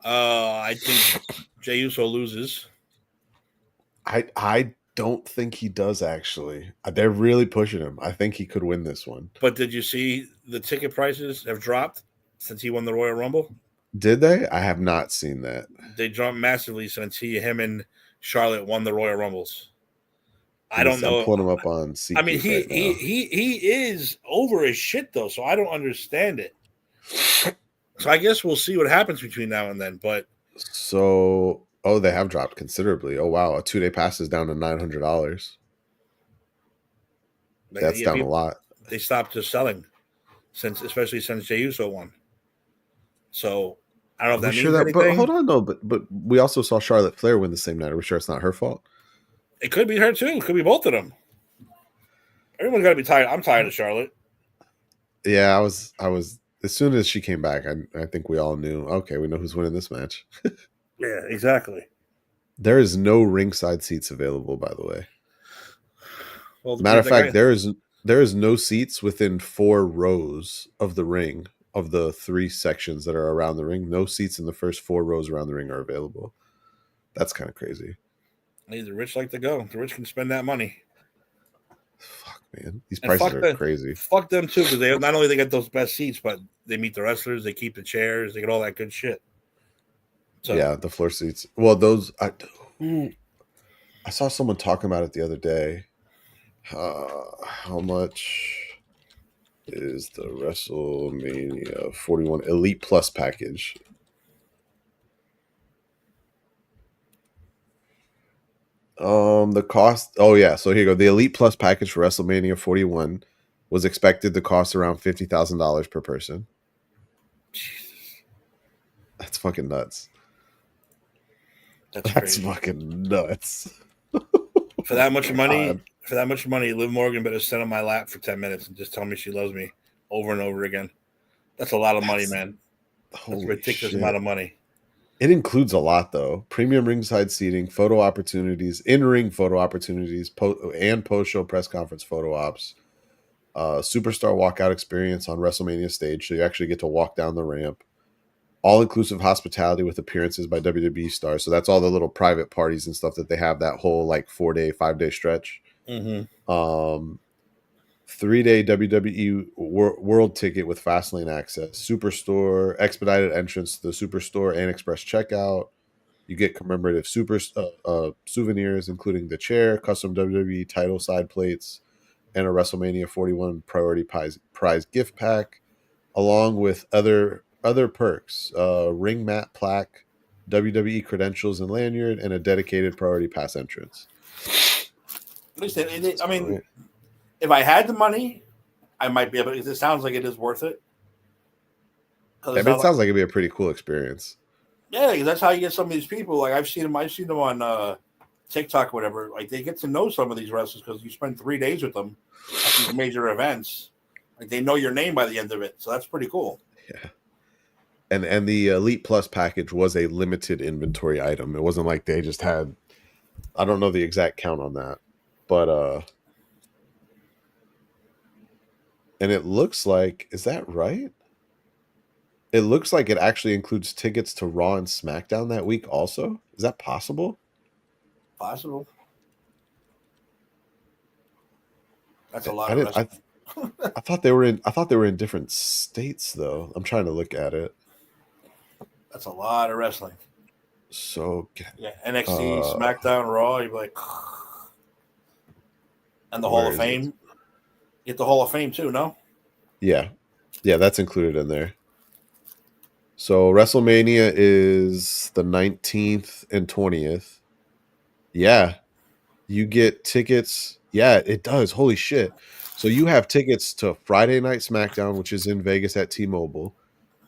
I think Jey Uso loses. I don't think he does actually. They're really pushing him. I think he could win this one. But did you see the ticket prices have dropped since he won the Royal Rumble? Did they? I have not seen that. They dropped massively since him and Charlotte won the Royal Rumbles. I don't know. I'm pulling him up on SeatGeek. I mean, he is over his shit though, so I don't understand it. So I guess we'll see what happens between now and then. But they have dropped considerably. Oh wow, a 2-day pass is down to $900. That's down a lot. They stopped just selling, especially since Jey Uso won. So I don't know if that means anything. But hold on though. But we also saw Charlotte Flair win the same night. Are we sure it's not her fault? It could be her too. It could be both of them. Everyone's got to be tired. I'm tired of Charlotte. Yeah, I was. As soon as she came back, I think we all knew. Okay, we know who's winning this match. Yeah, exactly. There is no ringside seats available, by the way. Well, matter of fact, there is no seats within 4 rows of the ring of the 3 sections that are around the ring. No seats in the first 4 rows around the ring are available. That's kind of crazy. The rich like to go. The rich can spend that money. Fuck, man. These prices are crazy. Fuck them, too, because they not only they get those best seats, but they meet the wrestlers, they keep the chairs, they get all that good shit. So, yeah, the floor seats. Well, those... I saw someone talking about it the other day. How much is the WrestleMania 41 Elite Plus package? The cost. Oh yeah, so here you go. The Elite Plus package for WrestleMania 41 was expected to cost around $50,000 per person. Jesus. That's fucking nuts. That's fucking nuts. For that much money, Liv Morgan better sit on my lap for 10 minutes and just tell me she loves me over and over again. That's a lot of money, man. That's a ridiculous amount of money. It includes a lot, though. Premium ringside seating, photo opportunities, in-ring photo opportunities, and post-show press conference photo ops. Superstar walkout experience on WrestleMania stage, so you actually get to walk down the ramp. All-inclusive hospitality with appearances by WWE stars. So that's all the little private parties and stuff that they have that whole 4-day, 5-day stretch. Mm-hmm. 3-day WWE World ticket with Fastlane access, Superstore, expedited entrance to the Superstore and express checkout. You get commemorative souvenirs, including the chair, custom WWE title side plates, and a WrestleMania 41 priority prize gift pack, along with other perks, ring mat plaque, WWE credentials and lanyard, and a dedicated priority pass entrance. I mean, if I had the money, I might be able to. It sounds like it is worth it. It sounds like it'd be a pretty cool experience. Yeah, because that's how you get some of these people. Like I've seen them on TikTok, or whatever. Like they get to know some of these wrestlers because you spend 3 days with them at these major events. Like they know your name by the end of it, so that's pretty cool. Yeah. And the Elite Plus package was a limited inventory item. It wasn't like they just had. I don't know the exact count on that, but and it looks like, is that right? It looks like it actually includes tickets to Raw and SmackDown that week also. Is that possible? Possible. That's a lot of wrestling. I thought they were in different states though. I'm trying to look at it. That's a lot of wrestling. So yeah, NXT, SmackDown, Raw, you're like, and the Hall of Fame. You get the Hall of Fame too, no? Yeah, that's included in there. So WrestleMania is the 19th and 20th. Yeah, you get tickets. Yeah, it does. Holy shit! So you have tickets to Friday Night SmackDown, which is in Vegas at T-Mobile.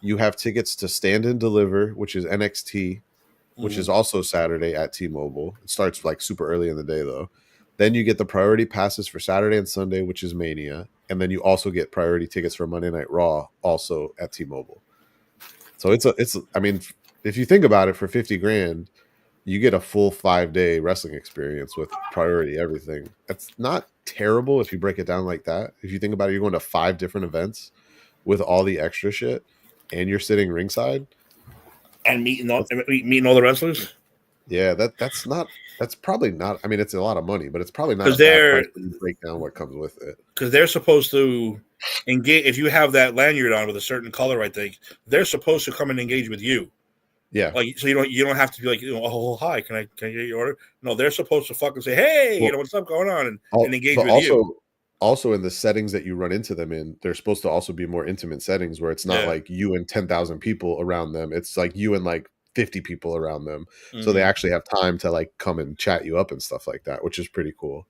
You have tickets to Stand and Deliver, which is NXT, which is also Saturday at T-Mobile. It starts super early in the day, though. Then you get the priority passes for Saturday and Sunday, which is Mania. And then you also get priority tickets for Monday Night Raw, also at T-Mobile. So I mean, if you think about it, for $50,000, you get a full 5-day wrestling experience with priority everything. That's not terrible if you break it down like that. If you think about it, you're going to 5 different events with all the extra shit. and you're sitting ringside and meeting all the wrestlers. Yeah, that's probably not. I mean, it's a lot of money, but it's probably not a Because bad price when you break down what comes with it. Because they're supposed to engage. If you have that lanyard on with a certain color, I think they're supposed to come and engage with you. Yeah, like so you don't have to be like, oh hi, can I get your order? No, they're supposed to fucking say, hey, well, what's up going on, and engage with also, you. Also, in the settings that you run into them in, they're supposed to also be more intimate settings where it's not like you and 10,000 people around them. It's like you and like 50 people around them. Mm-hmm. So they actually have time to like come and chat you up and stuff like that, which is pretty cool.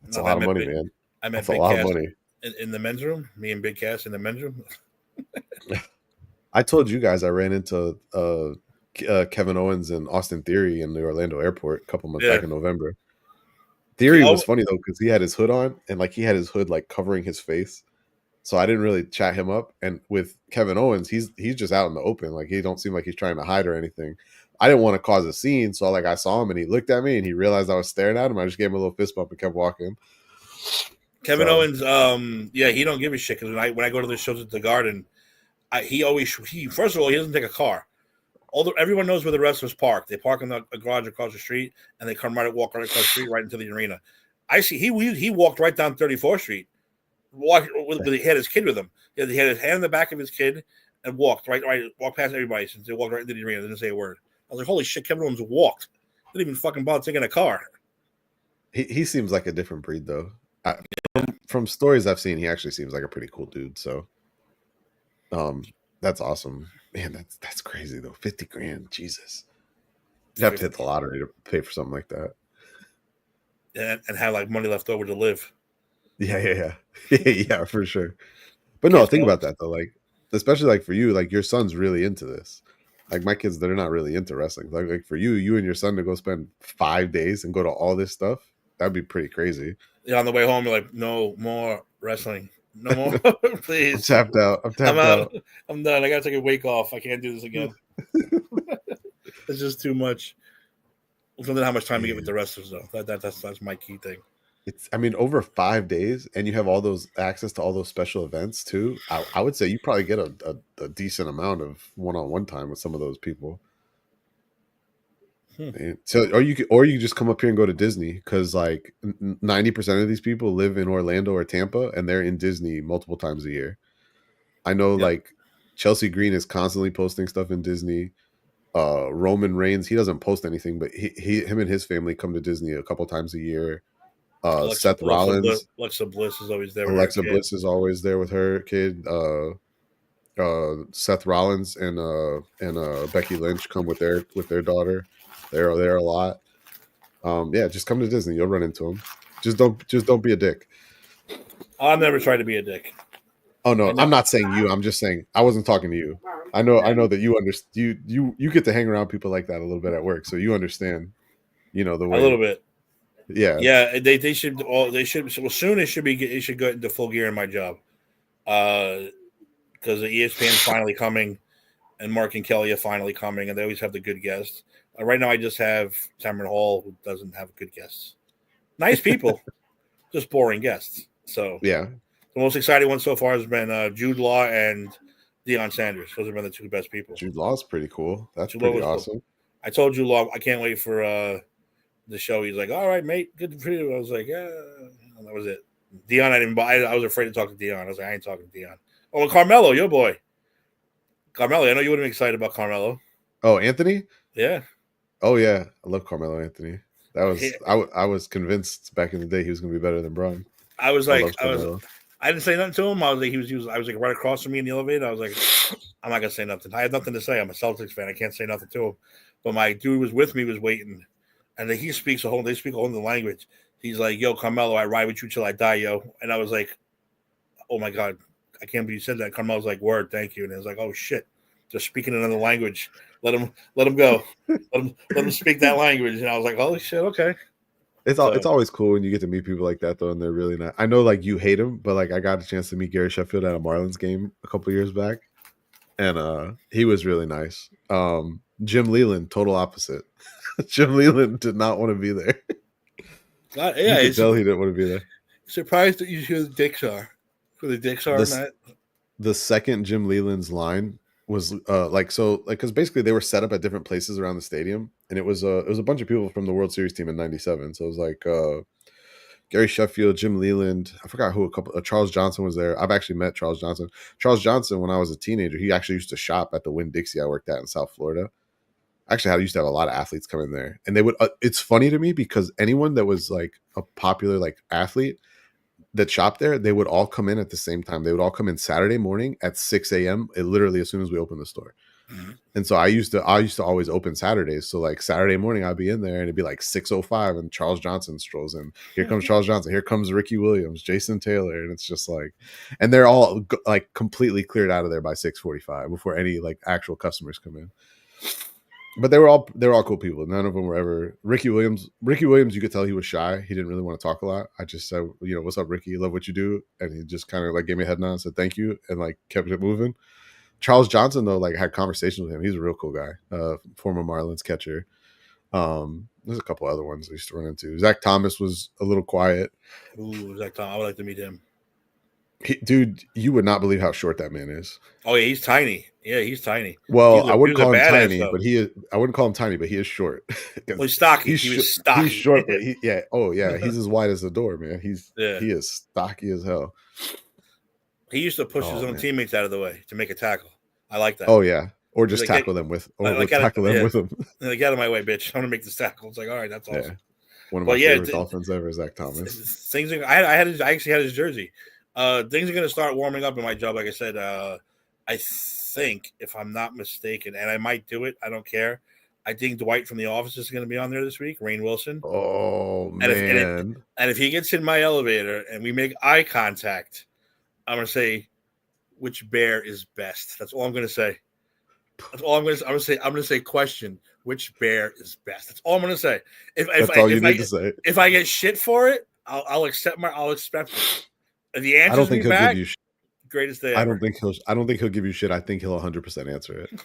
It's a lot of money, man. I met That's a lot of money. In the men's room. Me and Big Cass in the men's room. I told you guys I ran into Kevin Owens and Austin Theory in the Orlando airport a couple months back in November. Theory was funny though because he had his hood on and like he had his hood like covering his face, so I didn't really chat him up. And with Kevin Owens, he's just out in the open, like he don't seem like he's trying to hide or anything. I didn't want to cause a scene, so like I saw him and he looked at me and he realized I was staring at him. I just gave him a little fist bump and kept walking. Kevin Owens, he don't give a shit because when I go to the shows at the Garden, he first of all he doesn't take a car. Everyone knows where the wrestlers park. They park in a garage across the street, and they walk right across the street, right into the arena. I see he walked right down 34th Street. He had his kid with him. He had his hand in the back of his kid and walked walked past everybody since they walked right into the arena. They didn't say a word. I was like, holy shit, Kevin Owens walked. Didn't even fucking bother taking a car. He seems like a different breed, though. From stories I've seen, he actually seems like a pretty cool dude. So, that's awesome. Man, that's crazy though. 50 grand, Jesus. You'd have to hit the lottery to pay for something like that. And have like money left over to live. Yeah, for sure. But no, think about that though. Like, especially like for you, like your son's really into this. Like my kids, they're not really into wrestling. Like for you and your son to go spend 5 days and go to all this stuff, that'd be pretty crazy. Yeah, on the way home, you're like, no more wrestling. No more, please. I'm tapped out. I'm done. I gotta take a week off. I can't do this again. It's just too much. I don't know how much time you get with the wrestlers, though. That's my key thing. Over 5 days, and you have all those access to all those special events too. I would say you probably get a decent amount of one-on-one time with some of those people. So, or you just come up here and go to Disney because like 90% of these people live in Orlando or Tampa, and they're in Disney multiple times a year. I know, like Chelsea Green is constantly posting stuff in Disney. Roman Reigns, he doesn't post anything, but him and his family come to Disney a couple times a year. Seth Rollins, Alexa Bliss is always there. Alexa Bliss is always there with her kid. Seth Rollins and Becky Lynch come with their daughter. They're there a lot. Just come to Disney. You'll run into them. Just don't be a dick. I've never tried to be a dick. Oh no, I'm not saying you. I'm just saying I wasn't talking to you. I know that you understand. You get to hang around people like that a little bit at work, so you understand. The way a little bit. Yeah. They should. Well, soon it should go into full gear in my job, because the ESPN's finally coming, and Mark and Kelly are finally coming, and they always have the good guests. Right now, I just have Tamron Hall, who doesn't have good guests. Nice people, just boring guests. So yeah, the most exciting one so far has been Jude Law and Deion Sanders. Those have been the two best people. Jude Law's pretty cool. That's pretty awesome. Cool. I told Jude Law I can't wait for the show. He's like, "All right, mate, good for you." I was like, "Yeah," and that was it. Deion, I didn't buy. I was afraid to talk to Deion. I was like, "I ain't talking to Deion." Oh, and Carmelo, your boy, Carmelo. I know you would have been excited about Carmelo. Oh, Anthony. Yeah. Oh yeah, I love Carmelo Anthony. That was I was convinced back in the day he was going to be better than Braun. I didn't say nothing to him. I was like, I was like right across from me in the elevator. I was like, I'm not gonna say nothing. I had nothing to say. I'm a Celtics fan. I can't say nothing to him. But my dude was with me, was waiting, and then they speak a whole new language. He's like, "Yo, Carmelo, I ride with you till I die, yo." And I was like, "Oh my god, I can't believe you said that." Carmelo's like, "Word, thank you." And I was like, "Oh shit, just speaking another language. Let him go. let him speak that language." And I was like, "Holy shit, okay." It's always cool when you get to meet people like that, though, and they're really nice. I know, like, you hate him, but like I got a chance to meet Gary Sheffield at a Marlins game a couple years back, and he was really nice. Jim Leland, total opposite. Jim Leland did not want to be there. You could tell he didn't want to be there. Surprised that you hear the dicks are. For the dicks are not. the second Jim Leland's line was because basically they were set up at different places around the stadium, and it was a bunch of people from the World Series team in '97. So it was like Gary Sheffield, Jim Leland. I forgot who. A couple. Charles Johnson was there. I've actually met Charles Johnson. Charles Johnson, when I was a teenager, he actually used to shop at the Winn Dixie I worked at in South Florida. Actually, I used to have a lot of athletes come in there, and they would. It's funny to me because anyone that was like a popular like athlete that shopped there, they would all come in at the same time. They would all come in Saturday morning at 6 a.m. Literally as soon as we opened the store. Mm-hmm. And so I used to always open Saturdays. So like Saturday morning, I'd be in there and it'd be like 6:05 and Charles Johnson strolls in. Here comes Charles Johnson. Here comes Ricky Williams, Jason Taylor. And it's just like, and they're all like completely cleared out of there by 6:45 before any like actual customers come in. But they were all cool people. None of them were ever Ricky Williams. Ricky Williams, you could tell he was shy. He didn't really want to talk a lot. I just said, what's up, Ricky? Love what you do. And he just kind of like gave me a head nod and said thank you and like kept it moving. Charles Johnson, though, like had conversations with him. He's a real cool guy. Former Marlins catcher. There's a couple other ones I used to run into. Zach Thomas was a little quiet. Ooh, Zach Thomas. I would like to meet him. Dude, you would not believe how short that man is. Oh yeah, he's tiny. Yeah, he's tiny. Well, I wouldn't call him tiny, but I wouldn't call him tiny, but he is short. Well, he's stocky. He was stocky. He's short, but he's as wide as the door, man. He is stocky as hell. He used to push his own teammates out of the way to make a tackle. I like that. Oh yeah, or just tackle them with, tackle them with him. Like, get out of my way, bitch! I'm gonna make this tackle. It's like, all right, that's awesome. Yeah. One of my favorite Dolphins ever, Zach Thomas. Things I actually had his jersey. Things are going to start warming up in my job. Like I said, I think, if I'm not mistaken, and I might do it, I don't care. I think Dwight from The Office is going to be on there this week, Rainn Wilson. Oh, man. And if he gets in my elevator and we make eye contact, I'm going to say, which bear is best? That's all I'm going to say. That's all I'm going to say. I'm going to say, question, which bear is best? That's all I'm going to say. That's all you need to say. If I get shit for it, I'll accept it. If he answers I don't think he'll give you greatest day ever. I don't think he'll give you shit. I think he'll 100% answer it.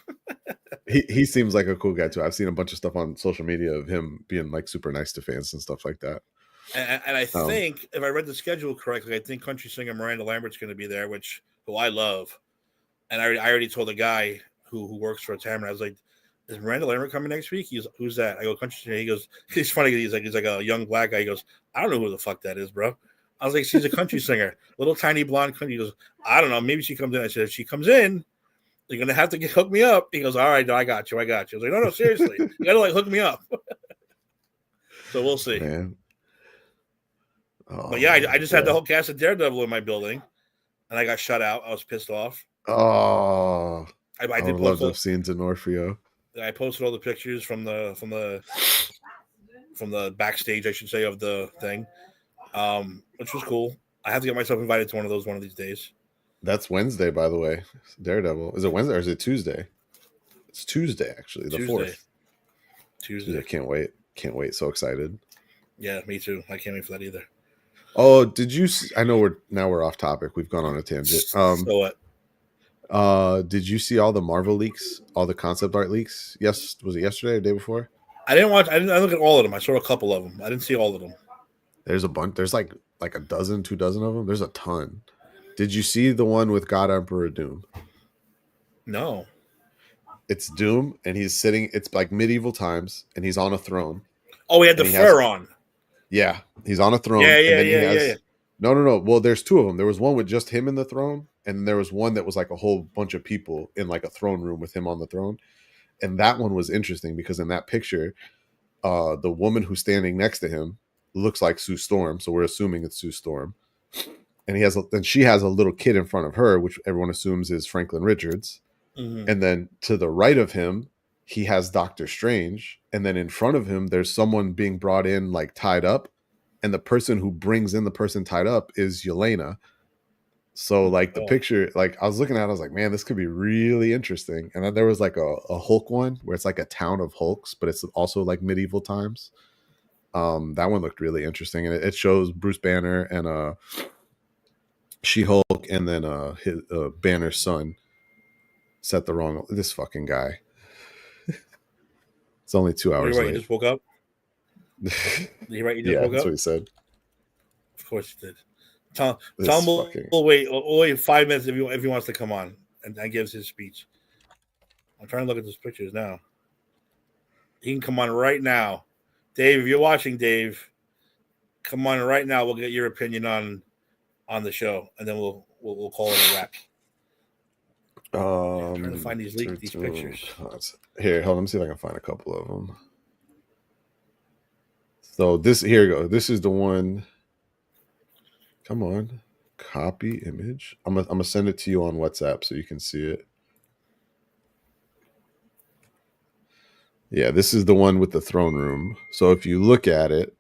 he seems like a cool guy too. I've seen a bunch of stuff on social media of him being like super nice to fans and stuff like that. And I think if I read the schedule correctly, I think country singer Miranda Lambert's going to be there, who I love. And I already told the guy who works for Tamron, I was like, "Is Miranda Lambert coming next week?" Who's that? I go, country singer. He goes, he's funny. He's like a young black guy. He goes, I don't know who the fuck that is, bro. I was like, she's a country singer, little tiny blonde country. He goes, I don't know, maybe she comes in. I said, if she comes in, you're gonna have to hook me up. He goes, all right, no, I got you. I was like, no, seriously, you gotta like hook me up. So we'll see. Man. But yeah, I just had the whole cast of Daredevil in my building, and I got shut out. I was pissed off. Oh, I did love those scenes in Orfeo. I posted all the pictures from the backstage, I should say, of the thing. Which was cool. I have to get myself invited to one of these days. That's Wednesday, by the way. Daredevil. Is it Wednesday or is it Tuesday? It's Tuesday, actually. The 4th. Tuesday. I can't wait. Can't wait. So excited. Yeah, me too. I can't wait for that either. Oh, did you see, I know we're off topic. We've gone on a tangent. So what? Did you see all the Marvel leaks, all the concept art leaks? Yes, was it yesterday or the day before? I didn't look at all of them. I saw a couple of them. I didn't see all of them. There's a bunch. There's like a dozen, 2 dozen of them. There's a ton. Did you see the one with God Emperor Doom? No. It's Doom, and he's sitting. It's like medieval times, and he's on a throne. Oh, he had the fur on. Yeah, he's on a throne. Yeah. No. Well, there's 2 of them. There was one with just him in the throne, and there was one that was like a whole bunch of people in like a throne room with him on the throne. And that one was interesting because in that picture, the woman who's standing next to him looks like Sue Storm, so we're assuming it's Sue Storm, and she has a little kid in front of her, which everyone assumes is Franklin Richards. Mm-hmm. And then to the right of him, he has Doctor Strange, and then in front of him, there's someone being brought in like tied up, and the person who brings in the person tied up is Yelena. So like the picture, like I was looking at it, I was like, man, this could be really interesting. And then there was like a Hulk one where it's like a town of Hulks, but it's also like medieval times. That one looked really interesting, and it shows Bruce Banner and She-Hulk, and then his Banner's son. Set the wrong this fucking guy. It's only 2 hours late. You just woke up. You just woke up. That's what he said. Of course he did. Tell him we'll wait 5 minutes if he wants to come on and gives his speech. I'm trying to look at those pictures now. He can come on right now. Dave, if you're watching, Dave, come on right now. We'll get your opinion on the show, and then we'll call it a wrap. I'm trying to find these pictures. Here, hold on. Let me see if I can find a couple of them. So here you go. This is the one. Come on, copy image. I'm gonna send it to you on WhatsApp so you can see it. Yeah, this is the one with the throne room. So if you look at it,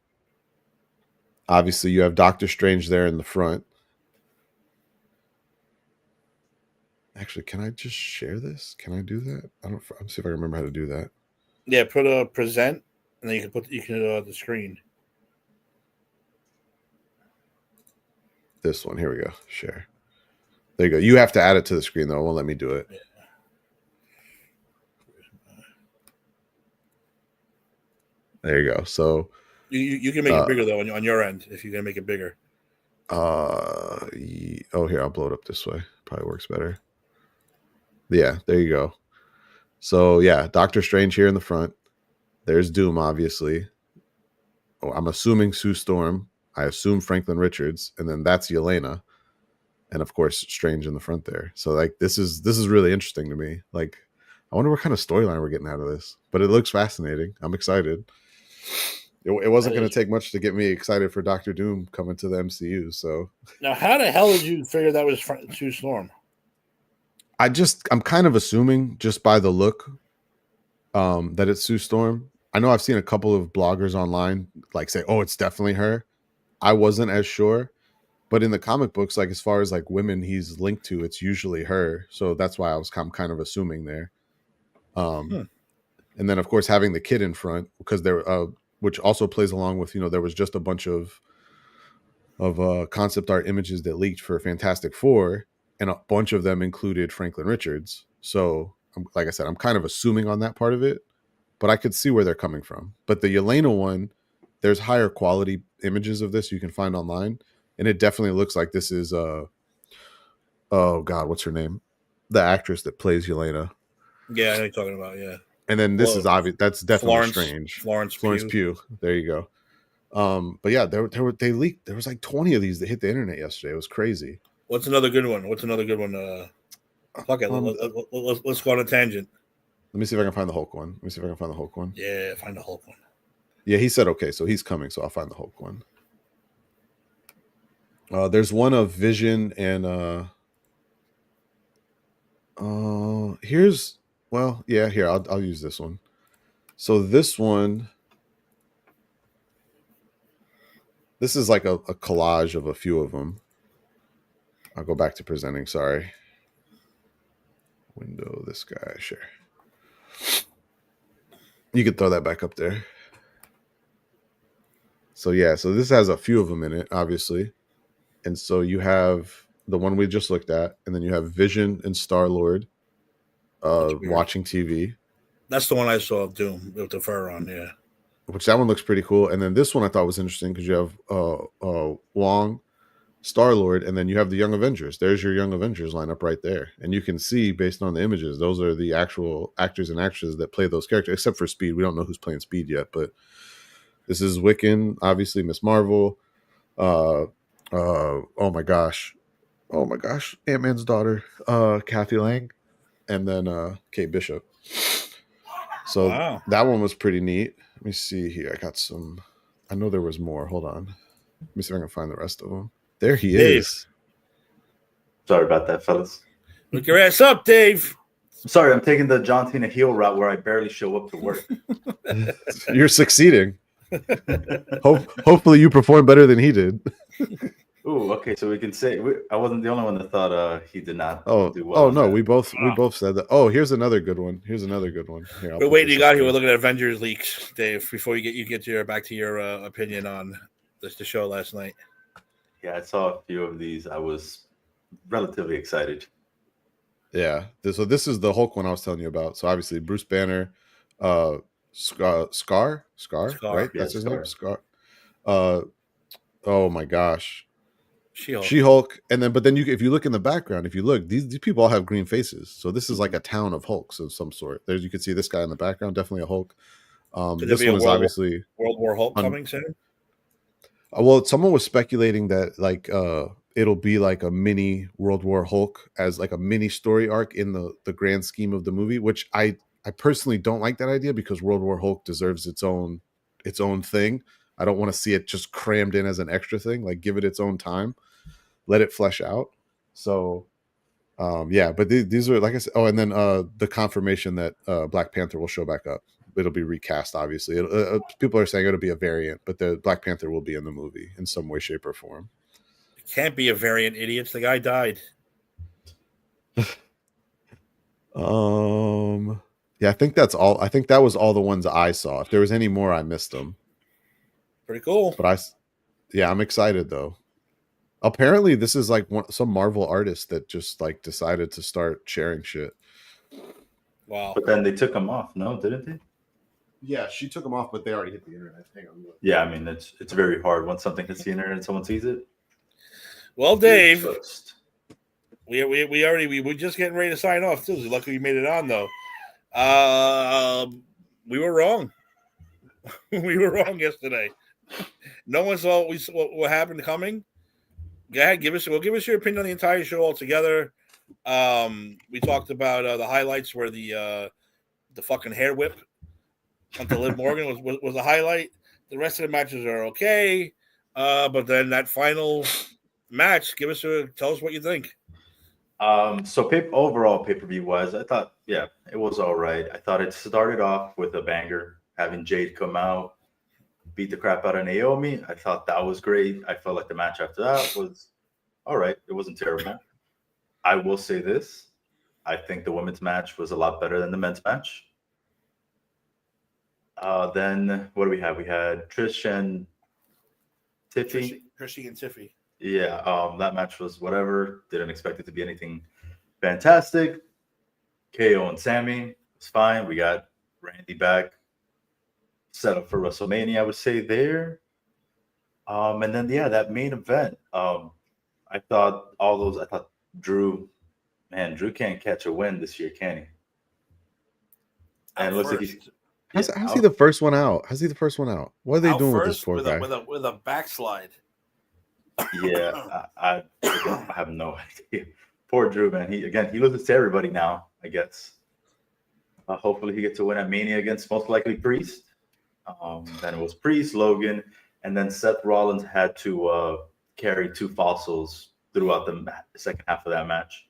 obviously you have Doctor Strange there in the front. Actually, can I just share this? Can I do that? I'll see if I remember how to do that. Yeah, put a present, and then you can the screen. This one, here we go. Share. There you go. You have to add it to the screen though. It won't let me do it. Yeah. There you go. So you can make it bigger though on your end if you're gonna make it bigger. Here, I'll blow it up this way. Probably works better. Yeah, there you go. So yeah, Doctor Strange here in the front. There's Doom, obviously. Oh, I'm assuming Sue Storm. I assume Franklin Richards, and then that's Yelena, and of course Strange in the front there. So like this is really interesting to me. Like, I wonder what kind of storyline we're getting out of this, but it looks fascinating. I'm excited. It wasn't going to take much to get me excited for Doctor Doom coming to the MCU. So now, how the hell did you figure that was Sue Storm? I'm kind of assuming just by the look that it's Sue Storm. I know I've seen a couple of bloggers online like say, "Oh, it's definitely her." I wasn't as sure, but in the comic books, like as far as like women he's linked to, it's usually her. So that's why I was kind of assuming there. And then of course having the kid in front because there, which also plays along with there was just a bunch of concept art images that leaked for Fantastic Four, and a bunch of them included Franklin Richards. So like I said, I'm kind of assuming on that part of it, but I could see where they're coming from. But the Yelena one, there's higher quality images of this you can find online, and it definitely looks like this is oh god, what's her name? The actress that plays Yelena. Yeah, I know you're talking about, yeah. And then this is obvious. That's definitely Strange. Florence Pugh. There you go. But yeah, they leaked. There was like 20 of these that hit the internet yesterday. It was crazy. What's another good one? Fuck it. Let's go on a tangent. Let me see if I can find the Hulk one. Yeah, find the Hulk one. Yeah, he said okay, so he's coming. So I'll find the Hulk one. There's one of Vision and here I'll use this one. So this one, this is like a collage of a few of them. I'll go back to presenting. Sorry. Window, this guy, share. You could throw that back up there. So yeah, so this has a few of them in it, obviously. And so you have the one we just looked at, and then you have Vision and Star-Lord watching TV. That's the one I saw of Doom with the fur on, yeah. Which that one looks pretty cool. And then this one I thought was interesting because you have Wong, Star-Lord, and then you have the Young Avengers. There's your Young Avengers lineup right there. And you can see, based on the images, those are the actual actors and actresses that play those characters, except for Speed. We don't know who's playing Speed yet, but this is Wiccan, obviously Miss Marvel. Oh my gosh, Ant-Man's daughter, Kathy Lang, and then Kate Bishop. So wow. That one was pretty neat. Let me see here. I know there was more. Hold on. Let me see if I can find the rest of them. There he Dave. is. Sorry about that, fellas. Look your ass up, Dave. I'm sorry, I'm taking the John Cena heel route where I barely show up to work. You're succeeding. Hopefully you perform better than he did. Ooh, okay, so we can say I wasn't the only one that thought he did not do well. Oh no, we both said that. Oh, here's another good one. Here, but wait, you got here. We're looking at Avengers leaks, Dave. Before you get back to your opinion on the show last night. Yeah, I saw a few of these. I was relatively excited. Yeah, so this is the Hulk one I was telling you about. So obviously Bruce Banner, Scar, right? Yeah, that's his name. Scar. Oh my gosh. She-Hulk, and then if you look in the background, these people all have green faces, so this is like a town of Hulks of some sort. There you can see this guy in the background, definitely a Hulk. This one is obviously World War Hulk coming soon. Well, someone was speculating that it'll be like a mini World War Hulk as like a mini story arc in the grand scheme of the movie, which I personally don't like that idea because World War Hulk deserves its own thing. I don't want to see it just crammed in as an extra thing. Like, give it its own time, let it flesh out. So, but these are, like I said. Oh, and then the confirmation that Black Panther will show back up. It'll be recast, obviously. People are saying it'll be a variant, but the Black Panther will be in the movie in some way, shape, or form. It can't be a variant, idiots. The guy died. Yeah, I think that's all. I think that was all the ones I saw. If there was any more, I missed them. Pretty cool. But I'm excited though. Apparently, this is like some Marvel artist that just like decided to start sharing shit. Wow! But then they took them off, no? Didn't they? Yeah, she took them off, but they already hit the internet. Hang on. Yeah, I mean it's very hard when something hits the internet and someone sees it. Well, Dave, we just getting ready to sign off too. So lucky we made it on though. We were wrong. We were wrong yesterday. No one saw what happened coming. Go ahead, give us your opinion on the entire show altogether. We talked about the highlights where the fucking hair whip until Liv Morgan was a highlight. The rest of the matches are okay, but then that final match, tell us what you think. So overall pay-per-view wise, I thought, yeah, it was all right. I thought it started off with a banger, having Jade come out, beat the crap out of Naomi. I thought that was great. I felt like the match after that was all right. It wasn't terrible. I will say this. I think the women's match was a lot better than the men's match. Then what do we have? We had Trish and Tiffy. Trish and Tiffy. Yeah, that match was whatever. Didn't expect it to be anything fantastic. KO and Sammy was fine. We got Randy back, set up for WrestleMania, I would say there. And then that main event. I thought Drew can't catch a win this year, can he? And it looks like he's how's he the first one out? How's he the first one out? What are they doing with this poor guy? With a backslide. Yeah, I have no idea. Poor Drew, man. He loses to everybody now, I guess. Hopefully he gets to win at Mania against most likely Priest. Then it was Priest, Logan, and then Seth Rollins had to carry two fossils throughout the second half of that match.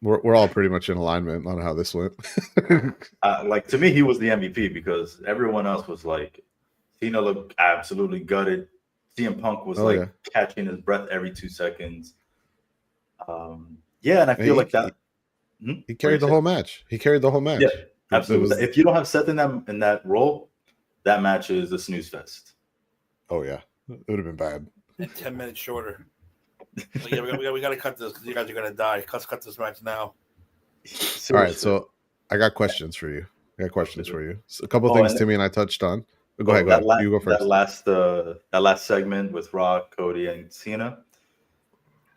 We're all pretty much in alignment on how this went. To me, he was the MVP because everyone else was like, Cena looked absolutely gutted. CM Punk was catching his breath every 2 seconds. And I feel like that. He carried the whole match. Yeah, absolutely. If you don't have Seth in that role, that match is a snooze fest. Oh yeah, it would have been bad. And 10 minutes shorter. We got to cut this because you guys are gonna die. Let's cut this match now. Seriously. All right, so I got questions for you. So a couple of things Timmy and I touched on. Go ahead. You go first. That last segment with Rock, Cody, and Cena.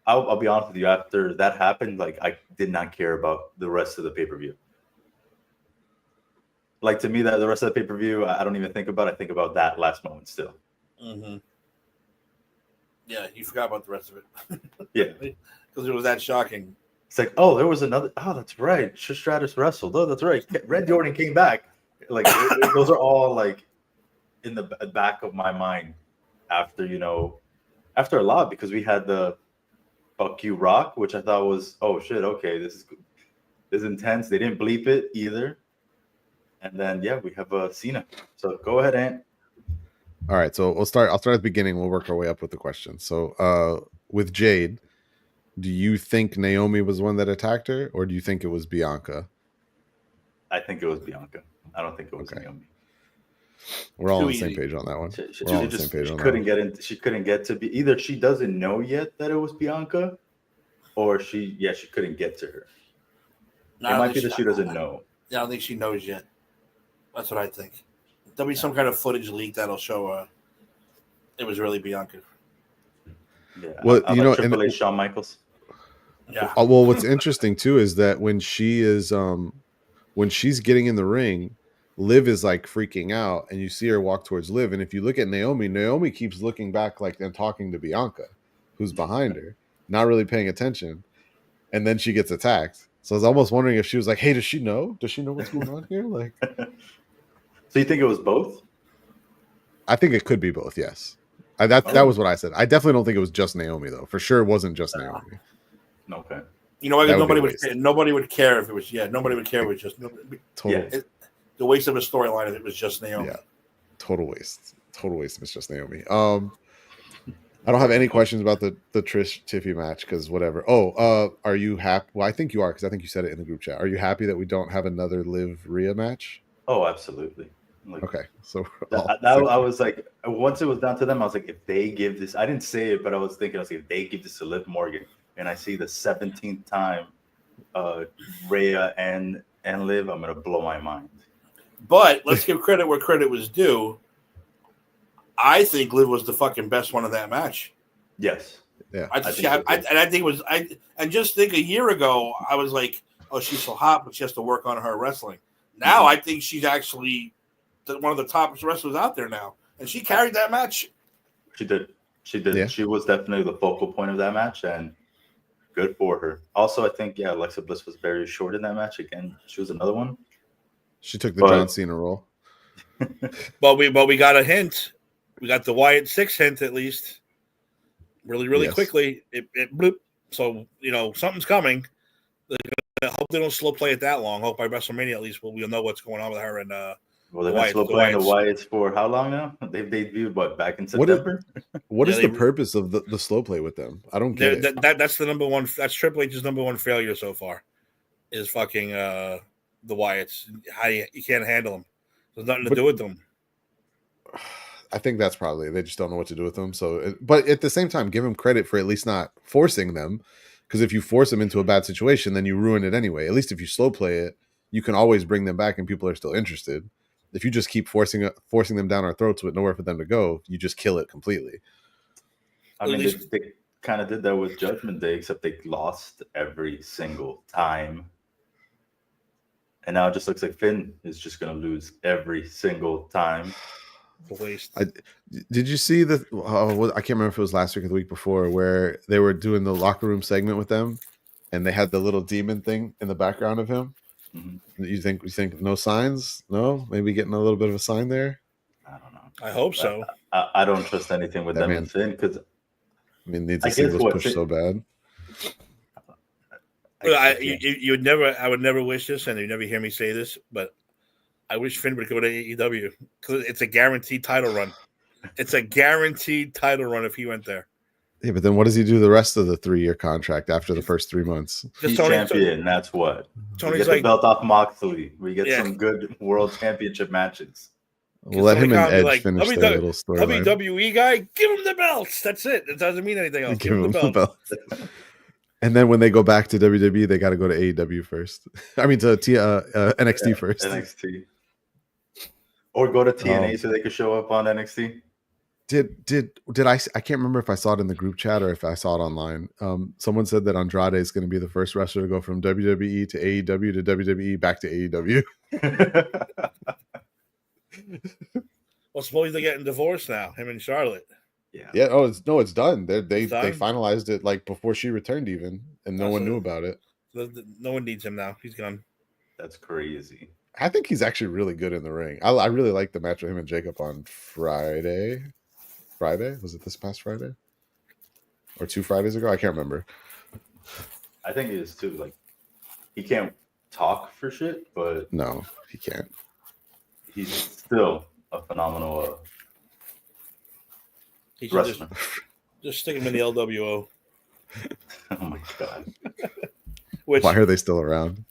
I'll be honest with you. After that happened, I did not care about the rest of the pay-per-view. To me, that the rest of the pay-per-view, I don't even think about. I think about that last moment still. Mm-hmm. Yeah, you forgot about the rest of it. Yeah, because it was that shocking. It's like, oh, there was another. Oh, that's right. Trish Stratus wrestled. Oh, that's right. Randy Orton came back. Those are all in the back of my mind after a lot, because we had the fuck you Rock, which I thought was, oh shit, okay, this is intense. They didn't bleep it either. And then we have Cena. So go ahead, Ant. All right, so I'll start at the beginning. We'll work our way up with the questions. So with Jade, do you think Naomi was the one that attacked her, or do you think it was Bianca? I think it was Bianca. I don't think it was Naomi. We're all on the same page on that one. She couldn't get to be either. She doesn't know yet that it was Bianca, or she couldn't get to her. It might be that she doesn't know. Yeah, I don't think she knows yet. That's what I think. There'll be some kind of footage leak that'll show it was really Bianca. Yeah. Well, I'm you a know, Triple and H Shawn Michaels. Yeah. well, what's interesting too is that when she's getting in the ring, Liv is like freaking out, and you see her walk towards Liv. And if you look at Naomi, Naomi keeps looking back like and talking to Bianca, who's behind her, not really paying attention. And then she gets attacked. So I was almost wondering if she was like, "Hey, does she know? Does she know what's going on here?" Like, So you think it was both? I think it could be both. Yes, that was what I said. I definitely don't think it was just Naomi though. For sure, it wasn't just Naomi. Okay. You know, That nobody would nobody would care if it was. Yeah, nobody would care if it was just. Total. Yeah. The waste of a storyline if it was just Naomi. Yeah, total waste. Total waste. If it's just Naomi. I don't have any questions about the Trish Tiffy match because whatever. Oh, are you happy? Well, I think you are because I think you said it in the group chat. Are you happy that we don't have another Liv Rhea match? Oh, absolutely. Like, Okay, so I was like, once it was down to them, I was like, if they give this, I didn't say it, but I was thinking, if they give this to Liv Morgan, and I see the 17th time, Rhea and Liv, I'm gonna blow my mind. But let's give credit where credit was due. I think Liv was the fucking best one of that match. Yes. Yeah. I think it was. And just think a year ago, I was like, oh, she's so hot, but she has to work on her wrestling. Now I think she's actually one of the top wrestlers out there now, and she carried that match. She did. Yeah. She was definitely the focal point of that match, and good for her. Also, I think Alexa Bliss was very short in that match. Again, she was another one. She took the John Cena role. But we got a hint. We got the Wyatt 6 hint at least. Really quickly. It bloop. So something's coming. I hope they don't slow play it that long. Hope by WrestleMania at least we'll know what's going on with her and well, they've been slow playing the Wyatts for how long now? They've debuted back in September. What is the purpose of the slow play with them? I don't get it. That's the number one. That's Triple H's number one failure so far. Is fucking the Wyatts. How you can't handle them. There's nothing to do with them. I think that's probably they just don't know what to do with them. So, but at the same time, give them credit for at least not forcing them. Because if you force them into a bad situation, then you ruin it anyway. At least if you slow play it, you can always bring them back and people are still interested. If you just keep forcing them down our throats with nowhere for them to go, you just kill it completely. I mean, they kind of did that with Judgment Day, except they lost every single time. And now it just looks like Finn is just going to lose every single time. Waste. Did you see I can't remember if it was last week or the week before, where they were doing the locker room segment with them, and they had the little demon thing in the background of him. Mm-hmm. You think no signs? No, maybe getting a little bit of a sign there. I don't know. I hope so. I don't trust anything with them and Finn because needs a singles push so bad. I would never wish this, and you never hear me say this, but I wish Finn would go to AEW because it's a guaranteed title run. It's a guaranteed title run if he went there. Yeah, but then what does he do the rest of the 3-year contract after the first 3 months? He's champion. That's what. Tony's we get the belt off Moxley. We get some good world championship matches. We'll let him and Edge finish their little storyline. WWE guy, give him the belts. That's it. It doesn't mean anything else. Give him the belts. And then when they go back to WWE, they got to go to AEW first. I mean, to NXT first. NXT. Or go to TNA so they could show up on NXT. Did I can't remember if I saw it in the group chat or if I saw it online. Someone said that Andrade is going to be the first wrestler to go from WWE to AEW to WWE back to AEW. Well, suppose they're getting divorced now, him and Charlotte. Yeah. Oh, it's done. They finalized it like before she returned even, and no one knew about it. No one needs him now. He's gone. That's crazy. I think he's actually really good in the ring. I really like the match with him and Jacob on Friday. Was it this past Friday? Or 2 Fridays ago? I can't remember. I think it is too. Like, he can't talk for shit, but no, he can't. He's still a phenomenal wrestler. Just stick him in the LWO. Oh my god! Why are they still around?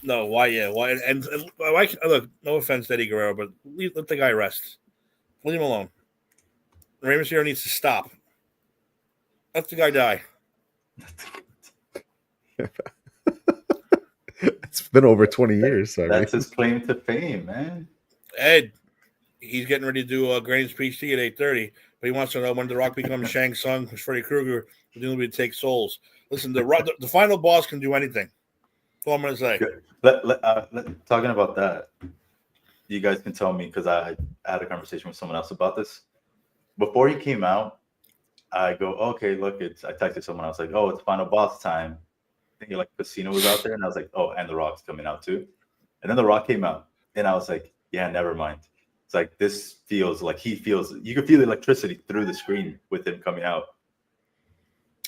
No, why? Yeah, why? And why? Look, no offense to Eddie Guerrero, but let the guy rest. Leave him alone. Rey Mysterio needs to stop. Let the guy die. It's been over 20 years. So that's his claim to fame, man. Ed, he's getting ready to do Granny's PhD at 8:30. But he wants to know when The Rock becomes Shang Tsung, Freddy Krueger, the movie to take souls. Listen, the final boss can do anything. That's all I'm going to say. Talking about that, you guys can tell me, because I had a conversation with someone else about this. Before he came out, I go, okay, look, I texted someone. I was like, oh, it's final boss time. I think like Casino was out there, and I was like, oh, and The Rock's coming out too. And then The Rock came out, and I was like, yeah, never mind. It's like this feels like you can feel the electricity through the screen with him coming out.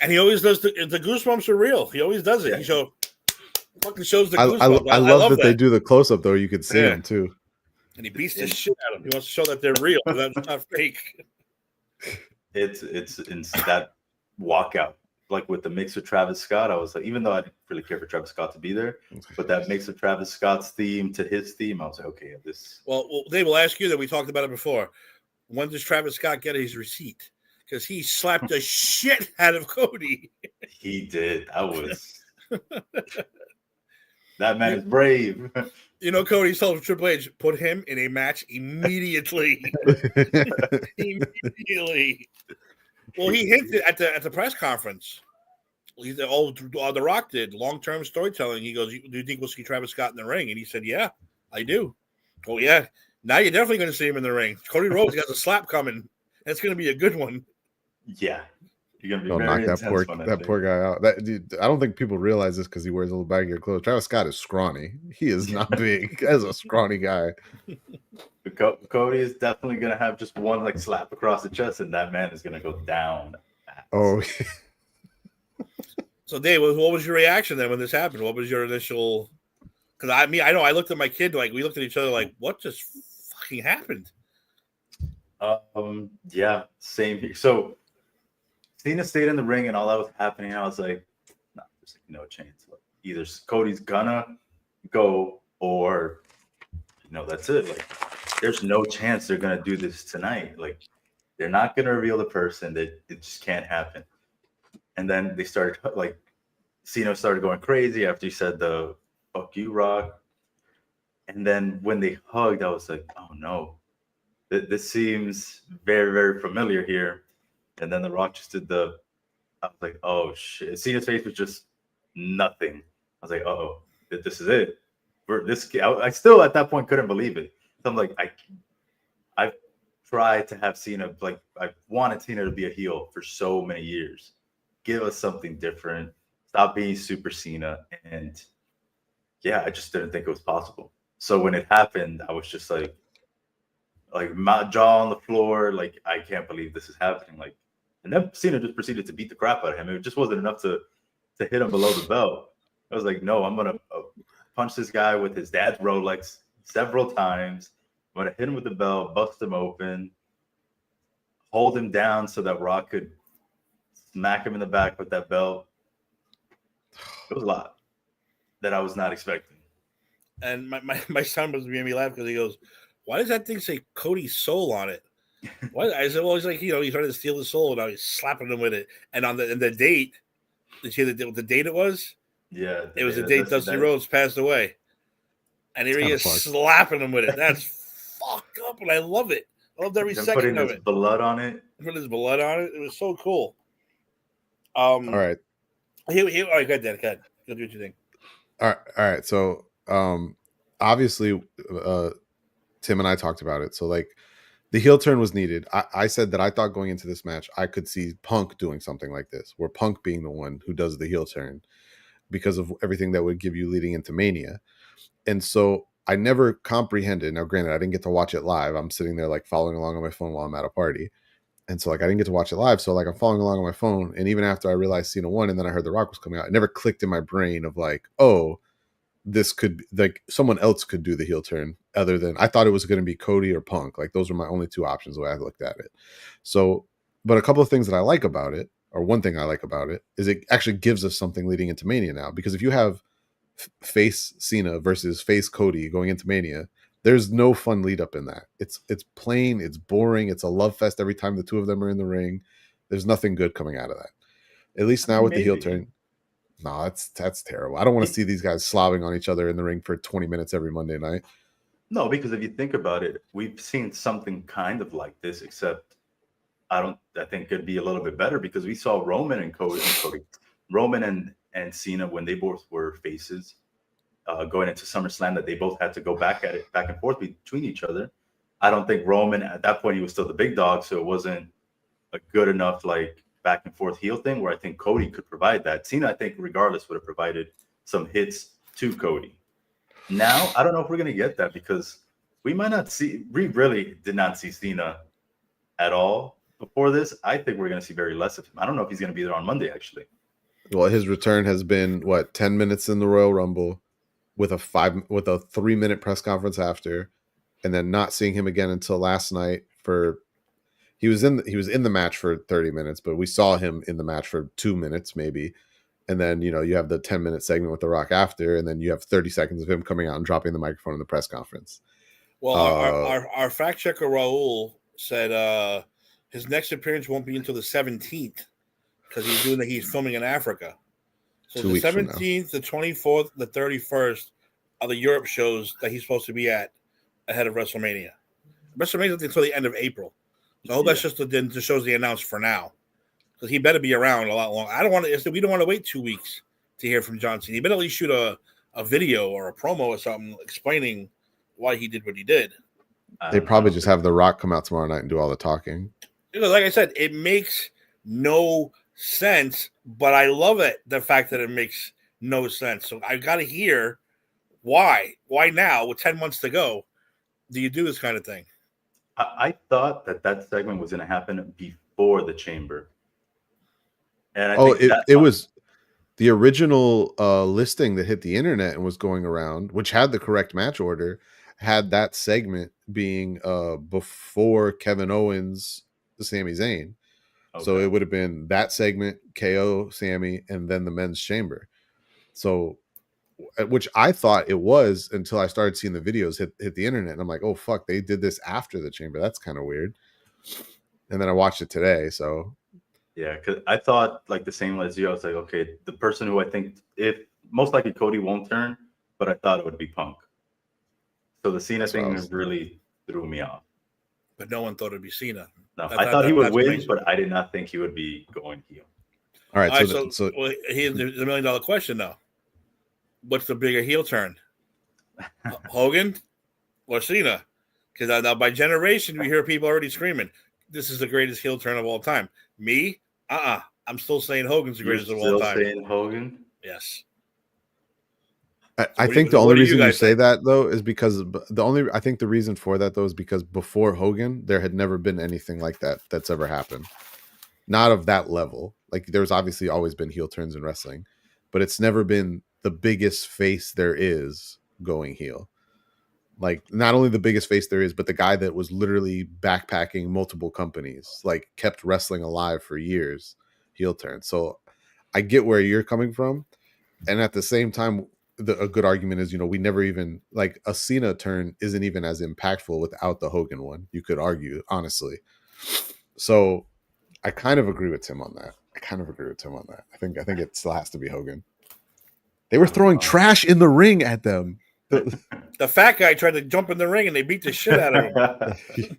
And he always does the goosebumps are real. He always does it. Yeah. He fucking shows the goosebumps. I love that they do the close up though. You could see him too. And he beats the shit out of him. He wants to show that they're real. That's not fake. It's that walkout, like with the mix with Travis Scott. I was like, even though I didn't really care for Travis Scott to be there, but that mix of Travis Scott's theme to his theme, I was like, okay, this. Well, Dave, will ask you that. We talked about it before. When does Travis Scott get his receipt? Because he slapped the shit out of Cody. He did. That man is brave. You know, Cody told Triple H, put him in a match immediately. Immediately. Well, he hinted at the press conference. He said, The Rock did long-term storytelling. He goes, do you think we'll see Travis Scott in the ring? And he said, yeah, I do. Oh, yeah. Now you're definitely going to see him in the ring. Cody Rhodes has a slap coming. That's going to be a good one. Yeah. You're going to be Don't very knock that poor guy out. Dude, I don't think people realize this because he wears a little baggier clothes. Travis Scott is scrawny. He is not big. As a scrawny guy. Cody is definitely going to have just one like slap across the chest, and that man is going to go down. Oh, So, Dave, what was your reaction then when this happened? What was your initial? Because I know I looked at my kid like we looked at each other like, what just fucking happened? Yeah, same here. So Cena stayed in the ring, and all that was happening. I was like, nah, there's like no chance. Like, either Cody's gonna go, or that's it. Like, there's no chance they're gonna do this tonight. Like, they're not gonna reveal the person. That it just can't happen. And then they started like Cena started going crazy after he said the "fuck you, Rock." And then when they hugged, I was like, oh no, this seems very, very familiar here. And then The Rock just did I was like, oh shit. Cena's face was just nothing. I was like, oh, this is it. I still at that point couldn't believe it. So I'm like, I've tried to have Cena, like I've wanted Cena to be a heel for so many years. Give us something different. Stop being Super Cena. And yeah, I just didn't think it was possible. So when it happened, I was just like my jaw on the floor. Like, I can't believe this is happening. Like, and then Cena just proceeded to beat the crap out of him. It just wasn't enough to hit him below the belt. I was like, no, I'm going to punch this guy with his dad's Rolex several times. I'm going to hit him with the belt, bust him open, hold him down so that Rock could smack him in the back with that belt. It was a lot that I was not expecting. And my son was making me laugh because he goes, why does that thing say Cody's soul on it? What? I said, well, he's like, he's trying to steal the soul, and now he's slapping him with it. And on the date, did you hear what the date it was? Yeah. It was the date Dusty Rhodes passed away. And here he is slapping him with it. That's fucked up, and I love it. I loved every second of it. Blood on it. Put his blood on it. It was so cool. All right. All right, go ahead, Dan. Go ahead. Go do what you think. All right. So, obviously, Tim and I talked about it. So, like, the heel turn was needed. I said that I thought going into this match, I could see Punk doing something like this, where Punk being the one who does the heel turn because of everything that would give you leading into Mania. And so I never comprehended. Now, granted, I didn't get to watch it live. I'm sitting there like following along on my phone while I'm at a party. And so like I didn't get to watch it live. So like I'm following along on my phone. And even after I realized Cena won and then I heard The Rock was coming out, it never clicked in my brain of like, oh, this could be like someone else could do the heel turn other than I thought it was going to be Cody or Punk. Like those were my only two options the way I looked at it. So, but a couple of things that I like about it, or one thing I like about it, is it actually gives us something leading into Mania now. Because if you have face Cena versus face Cody going into Mania, there's no fun lead up in that. It's plain, it's boring, it's a love fest every time the two of them are in the ring. There's nothing good coming out of that. At least now with the heel turn. No, that's terrible. I don't want to see these guys slobbing on each other in the ring for 20 minutes every Monday night. No, because if you think about it, we've seen something kind of like this, except I think it'd be a little bit better because we saw Roman and Roman and Cena when they both were faces going into SummerSlam, that they both had to go back and forth between each other. I don't think Roman at that point, he was still the big dog, so it wasn't a good enough like back and forth heel thing where I think Cody could provide that. Cena, I think, regardless, would have provided some hits to Cody. Now, I don't know if we're going to get that because we really did not see Cena at all before this. I think we're going to see very less of him. I don't know if he's going to be there on Monday, actually. Well, his return has been 10 minutes in the Royal Rumble with a 3-minute press conference after, and then not seeing him again until last night he was in the match for 30 minutes, but we saw him in the match for 2 minutes maybe. And then, you have the 10-minute segment with The Rock after, and then you have 30 seconds of him coming out and dropping the microphone in the press conference. Well, our fact checker Raul said his next appearance won't be until the 17th because he's filming in Africa. So the 17th, the 24th, the 31st are the Europe shows that he's supposed to be at ahead of WrestleMania. WrestleMania until the end of April. So I hope that's just the shows they announced for now. Because he better be around a lot longer. We don't want to wait 2 weeks to hear from John Cena. He better at least shoot a video or a promo or something explaining why he did what he did. They probably just have The Rock come out tomorrow night and do all the talking. Like I said, it makes no sense, but I love it, the fact that it makes no sense. So I got to hear why. Why now, with 10 months to go, do you do this kind of thing? I thought that segment was going to happen before the Chamber. And it was the original listing that hit the internet and was going around, which had the correct match order, had that segment being before Kevin Owens, Sami Zayn. Okay. So it would have been that segment, KO, Sammy, and then the men's chamber. So, which I thought it was until I started seeing the videos hit the internet. And I'm like, oh, fuck, they did this after the chamber. That's kind of weird. And then I watched it today. So, yeah, because I thought like the same as you. I was like, okay, the person who I think most likely Cody won't turn, but I thought it would be Punk. So the Cena thing really threw me off. But no one thought it'd be Cena. No, I thought he would win, but I did not think he would be going heel. All right, so here's the $1 million question now. What's the bigger heel turn? Hogan or Cena? Because now by generation, we hear people already screaming, this is the greatest heel turn of all time. Me? I'm still saying Hogan's the greatest of all time. Still saying Hogan? Yes. I think the only reason you say that though is because I think the reason for that though is because before Hogan, there had never been anything like that's ever happened. Not of that level. Like there's obviously always been heel turns in wrestling, but it's never been the biggest face there is going heel. Like not only the biggest face there is, but the guy that was literally backpacking multiple companies, like kept wrestling alive for years, heel turn. So I get where you're coming from. And at the same time, a good argument is, we never even like a Cena turn isn't even as impactful without the Hogan one. You could argue, honestly. So I kind of agree with Tim on that. I think it still has to be Hogan. They were throwing trash in the ring at them. The fat guy tried to jump in the ring and they beat the shit out of him.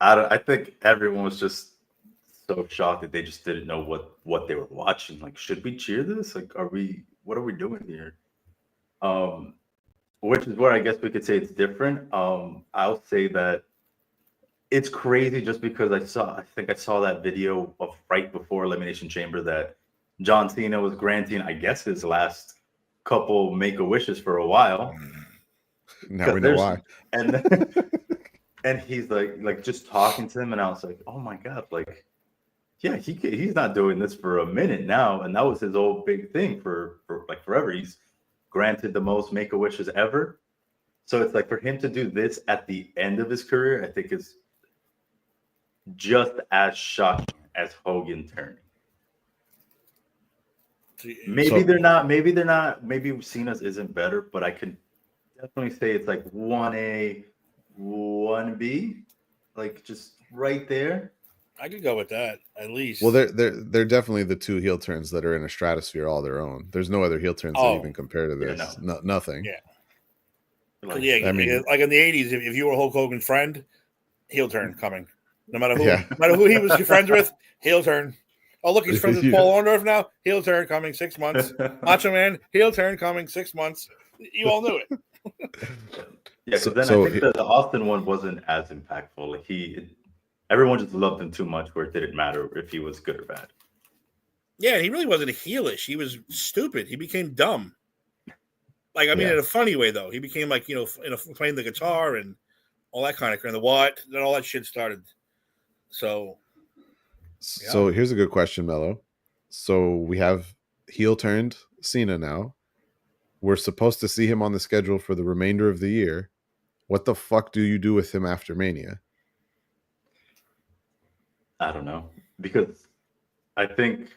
I think everyone was just so shocked that they just didn't know what they were watching. Like, should we cheer this? Like, what are we doing here? Which is where I guess we could say it's different. I'll say that it's crazy just because I think I saw that video of right before Elimination Chamber that John Cena was granting, I guess, his last couple Make-A-Wishes for a while. Now we know why. And he's like just talking to him, and I was like, oh my God, like, yeah, he's not doing this for a minute now. And that was his old big thing for like forever. He's granted the most Make-A-Wishes ever. So it's like for him to do this at the end of his career, I think is just as shocking as Hogan turning. Maybe they're not. Maybe Cena's isn't better, but I could definitely say it's like 1A, 1B, like just right there. I could go with that at least. Well, they're definitely the two heel turns that are in a stratosphere all their own. There's no other heel turns that even compare to this. Yeah, no. Nothing. Yeah. Like in the 80s, if you were Hulk Hogan's friend, heel turn coming. No matter who, no matter who he was friends with, heel turn. Oh, look, he's friends with Paul Orndorff now. Heel turn coming 6 months. Macho Man, heel turn coming 6 months. You all knew it. Yeah, because then I think the Austin one wasn't as impactful. Like everyone just loved him too much, where it didn't matter if he was good or bad. Yeah, he really wasn't heelish. He was stupid. He became dumb. Like, I mean, in a funny way, though. He became like, playing the guitar and all that kind of crap. The what? Then all that shit started. So here's a good question, Mello. So we have heel turned Cena now. We're supposed to see him on the schedule for the remainder of the year. What the fuck do you do with him after Mania? I don't know, because I think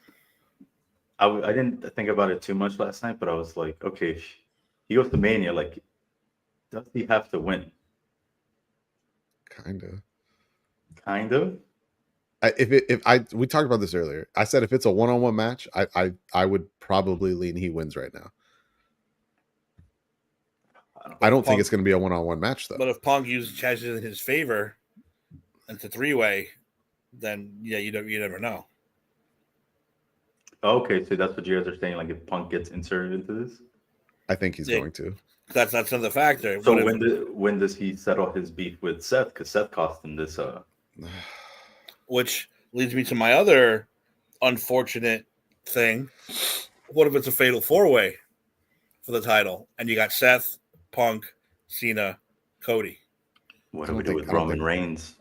I didn't think about it too much last night, but I was like, okay, he goes to Mania, like, does he have to win? Kind of. We talked about this earlier. I said if it's a one-on-one match, I would probably lean he wins right now. I don't think it's going to be a one-on-one match, though. But if Punk uses chances in his favor, and it's a three-way, then yeah, you never know. Okay, so that's what you guys are saying. Like, if Punk gets inserted into this, I think he's going to. That's another factor. So when does he settle his beef with Seth? Because Seth cost him this. Which leads me to my other unfortunate thing. What if it's a fatal four-way for the title, and you got Seth, Punk, Cena, Cody? What do we do with Roman Reigns?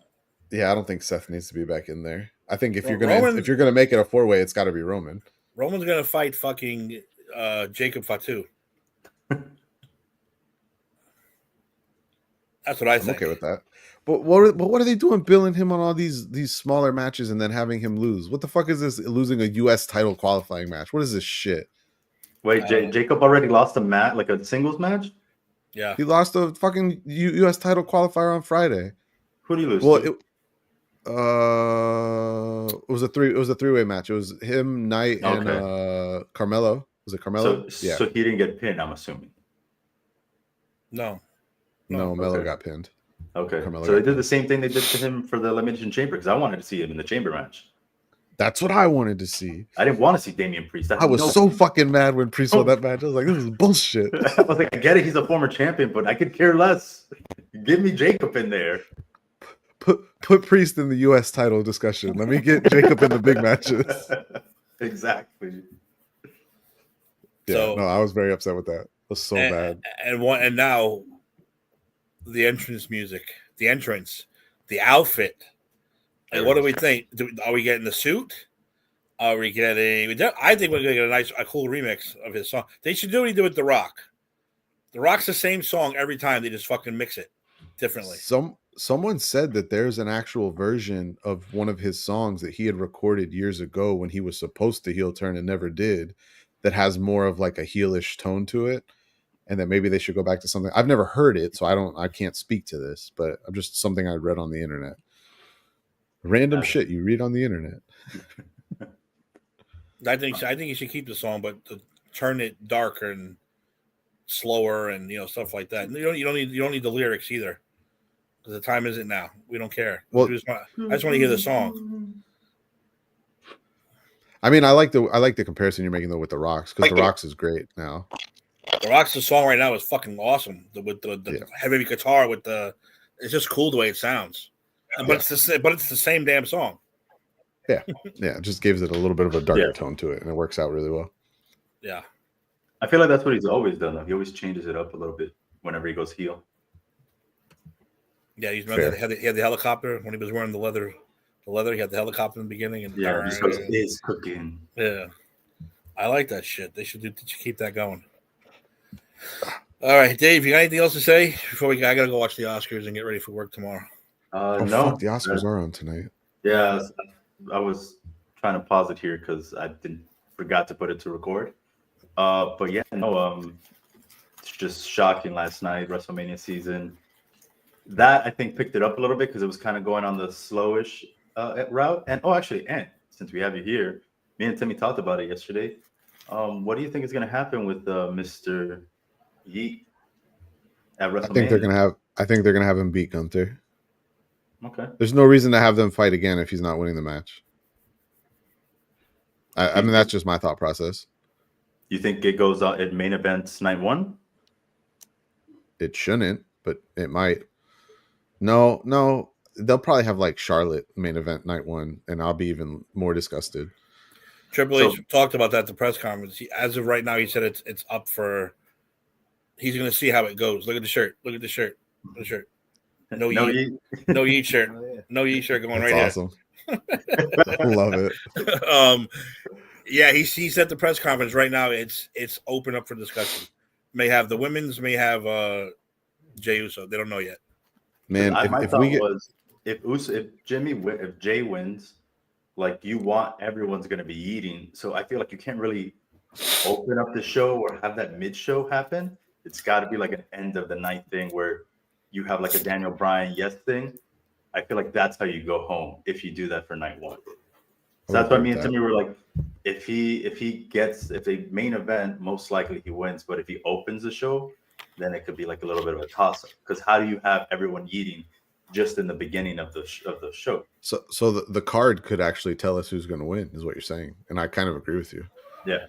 Yeah, I don't think Seth needs to be back in there. I think if you're gonna make it a four-way, it's got to be Roman. Roman's gonna fight fucking Jacob Fatu. That's what I think. I'm okay with that. But what are they doing, billing him on all these smaller matches and then having him lose? What the fuck is this? Losing a U.S. title qualifying match? What is this shit? Wait, Jacob already lost a match, like a singles match? Yeah, he lost a fucking U.S. title qualifier on Friday. Who did he lose? Well, to? It was a three-way match. It was him, Knight, and Carmelo. Was it Carmelo? So he didn't get pinned, I'm assuming. No, Melo got pinned. Okay, so they did the same thing they did to him for the Elimination Chamber, because I wanted to see him in the Chamber match. That's what I wanted to see. I didn't want to see Damian Priest. I was so fucking mad when Priest won that match. I was like, this is bullshit. I was like, I get it, he's a former champion, but I could care less. Give me Jacob in there. Put Priest in the U.S. title discussion. Let me get Jacob in the big matches. Exactly. Yeah, I was very upset with that. It was so bad. And now the entrance music, the entrance, the outfit. And what do we think? Are we getting the suit? Are we getting? I think we're going to get a cool remix of his song. They should do what he did with The Rock. The Rock's the same song every time. They just fucking mix it differently. Someone said that there's an actual version of one of his songs that he had recorded years ago when he was supposed to heel turn and never did, that has more of like a heelish tone to it, and that maybe they should go back to something. I've never heard it, so I can't speak to this, but I'm just something I read on the internet. Random shit you read on the internet. I think you should keep the song, but turn it darker and slower, and stuff like that. And you don't need the lyrics either, because the time isn't now. We don't care. Well, I just want to hear the song. I mean, I like the comparison you're making though with the Rocks, because the Rocks is great now. The Rocks' song right now is fucking awesome. With the heavy guitar, it's just cool the way it sounds. But it's the same damn song. Yeah, it just gives it a little bit of a darker tone to it, and it works out really well. Yeah, I feel like that's what he's always done, though. He always changes it up a little bit whenever he goes heel. Yeah, he had the helicopter when he was wearing the leather. He had the helicopter in the beginning, and just goes, "It's cooking." Yeah, I like that shit. They should keep that going. All right, Dave, you got anything else to say before I gotta go watch the Oscars and get ready for work tomorrow. No, the Oscars are on tonight. Yeah, I was trying to pause it here because I forgot to put it to record. But yeah, no, it's just shocking last night, WrestleMania season. That I think picked it up a little bit because it was kind of going on the slowish route. And since we have you here, me and Timmy talked about it yesterday. What do you think is going to happen with Mr. Yeet at WrestleMania? I think they're gonna have him beat Gunther. Okay. There's no reason to have them fight again if he's not winning the match. I mean, that's just my thought process. You think it goes out at main events night 1? It shouldn't, but it might. No, they'll probably have like Charlotte main event night 1, and I'll be even more disgusted. Triple H talked about that at the press conference. As of right now, he said it's up for. He's going to see how it goes. Look at the shirt. Look at the shirt. The shirt. No yeet. No yeet shirt. No yeet shirt going That's right awesome. I love it. Yeah, he said at the press conference right now it's open up for discussion. May have the women's, may have Jey Uso. They don't know yet. Man, my thought was if Jay wins, like you want everyone's going to be eating. So I feel like you can't really open up the show or have that mid show happen. It's got to be like an end of the night thing where you have like a Daniel Bryan thing. I feel like that's how you go home if you do that for night 1. So that's why me and Timmy were like, if a main event, most likely he wins. But if he opens the show, then it could be like a little bit of a toss up. Because how do you have everyone eating just in the beginning of the show? So the card could actually tell us who's going to win, is what you're saying, and I kind of agree with you. Yeah.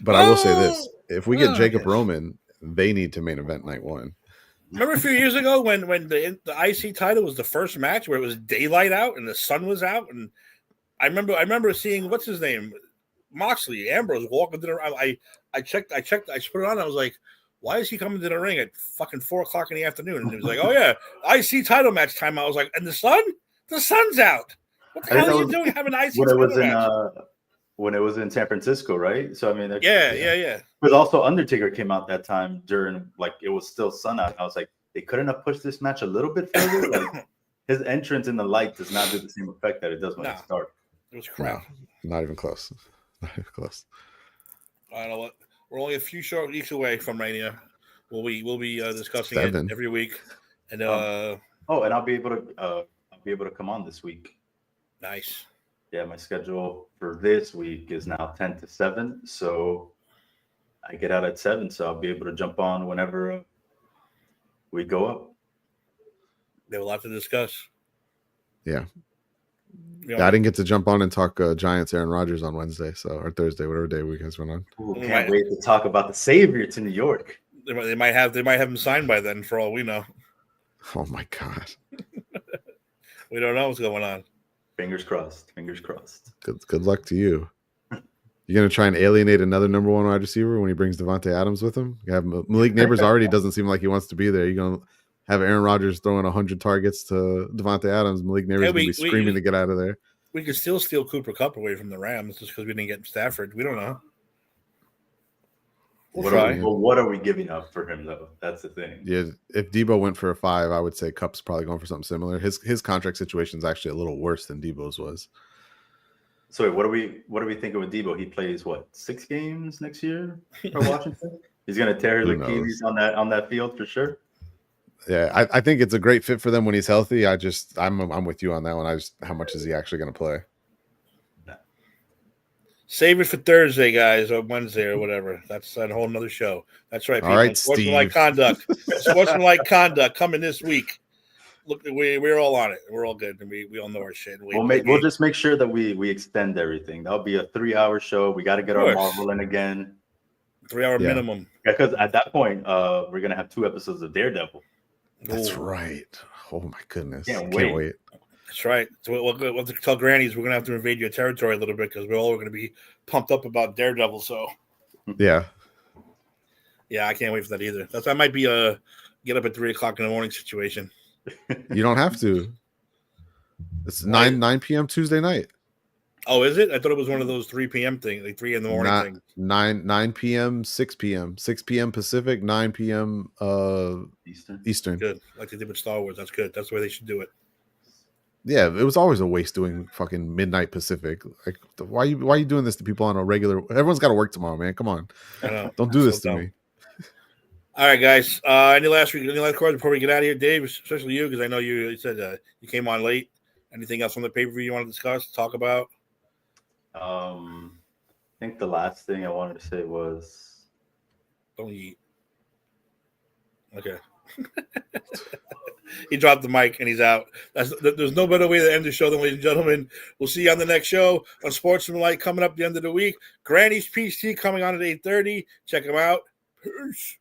But I will say this: if we get Jacob Roman, they need to main event night 1. Remember a few years ago when the IC title was the first match where it was daylight out and the sun was out, and I remember seeing what's his name, Moxley, Ambrose walking to the. I checked. I put it on. I was like, why is he coming to the ring at fucking 4:00 in the afternoon? And he was like, oh yeah, IC title match time. I was like, and the sun? The sun's out. What the hell are you doing having IC title match? When it was in San Francisco, right? So I mean, yeah. But also Undertaker came out that time during like it was still sun out. I was like, they couldn't have pushed this match a little bit further. Like his entrance in the light does not do the same effect that it does when it starts. It was crap. No, not even close. Not even close. I don't know what. We're only a few short weeks away from Mania. We'll be discussing 7. it every week, and and I'll be able to come on this week. Nice. Yeah, my schedule for this week is now 10 to 7, so I get out at 7, so I'll be able to jump on whenever we go up. They have a lot to discuss. Yeah. I didn't get to jump on and talk Giants Aaron Rodgers on Wednesday, or Thursday, whatever day we guys went on. Ooh, can't wait to talk about the savior to New York. They might have him signed by then, for all we know. Oh my God. We don't know what's going on. Fingers crossed. Fingers crossed. Good luck to you. You're gonna try and alienate another number 1 wide receiver when he brings Devontae Adams with him? You have Malik Neighbors already doesn't seem like he wants to be there. You're gonna have Aaron Rodgers throwing 100 targets to Devontae Adams. Malik Neighbors gonna be screaming to get out of there. We could still steal Cooper Kupp away from the Rams just because we didn't get Stafford. We don't know. What are we giving up for him though? That's the thing. Yeah, if Debo went for a 5, I would say Kupp's probably going for something similar. His contract situation is actually a little worse than Debo's was. So wait, what are we thinking with Debo? He plays 6 games next year for Washington? He's gonna tear his Achilles on that field for sure. Yeah, I think it's a great fit for them when he's healthy. I'm with you on that one. How much is he actually going to play? Save it for Thursday, guys, or Wednesday or whatever. That's a whole nother show. That's right, people. All right, Sportsmanlike conduct. Sportsmanlike conduct coming this week. Look, we're all on it. We're all good, and we all know our shit. We'll just make sure that we extend everything. That'll be a 3-hour show. We got to get our Marvel in again. 3-hour minimum. Because at that point, we're gonna have 2 episodes of Daredevil. That's right. Oh my goodness! Can't wait. That's right. So we'll have to tell grannies we're gonna have to invade your territory a little bit because we're all going to be pumped up about Daredevil. So yeah, I can't wait for that either. That might be a get up at 3:00 in the morning situation. You don't have to. It's 9 p.m. Tuesday night. Oh, is it? I thought it was one of those 3 p.m. things, like 3 in the morning thing. 9 p.m., 6 p.m., 6 p.m. Pacific, 9 p.m. Eastern. Good, like they did with Star Wars. That's good. That's the way they should do it. Yeah, it was always a waste doing fucking midnight Pacific. Like, why are you doing this to people on a regular? Everyone's got to work tomorrow, man. Come on, I know. Don't do this to me. All right, guys. Any last cards before we get out of here, Dave? Especially you, because I know you said you came on late. Anything else on the pay-per-view you want to discuss, talk about? I think the last thing I wanted to say was don't eat. Okay. He dropped the mic and he's out. There's no better way to end the show than, ladies and gentlemen. We'll see you on the next show on Sportsmanlike coming up at the end of the week. Granny's Peach Tea coming on at 8:30. Check him out. Peace.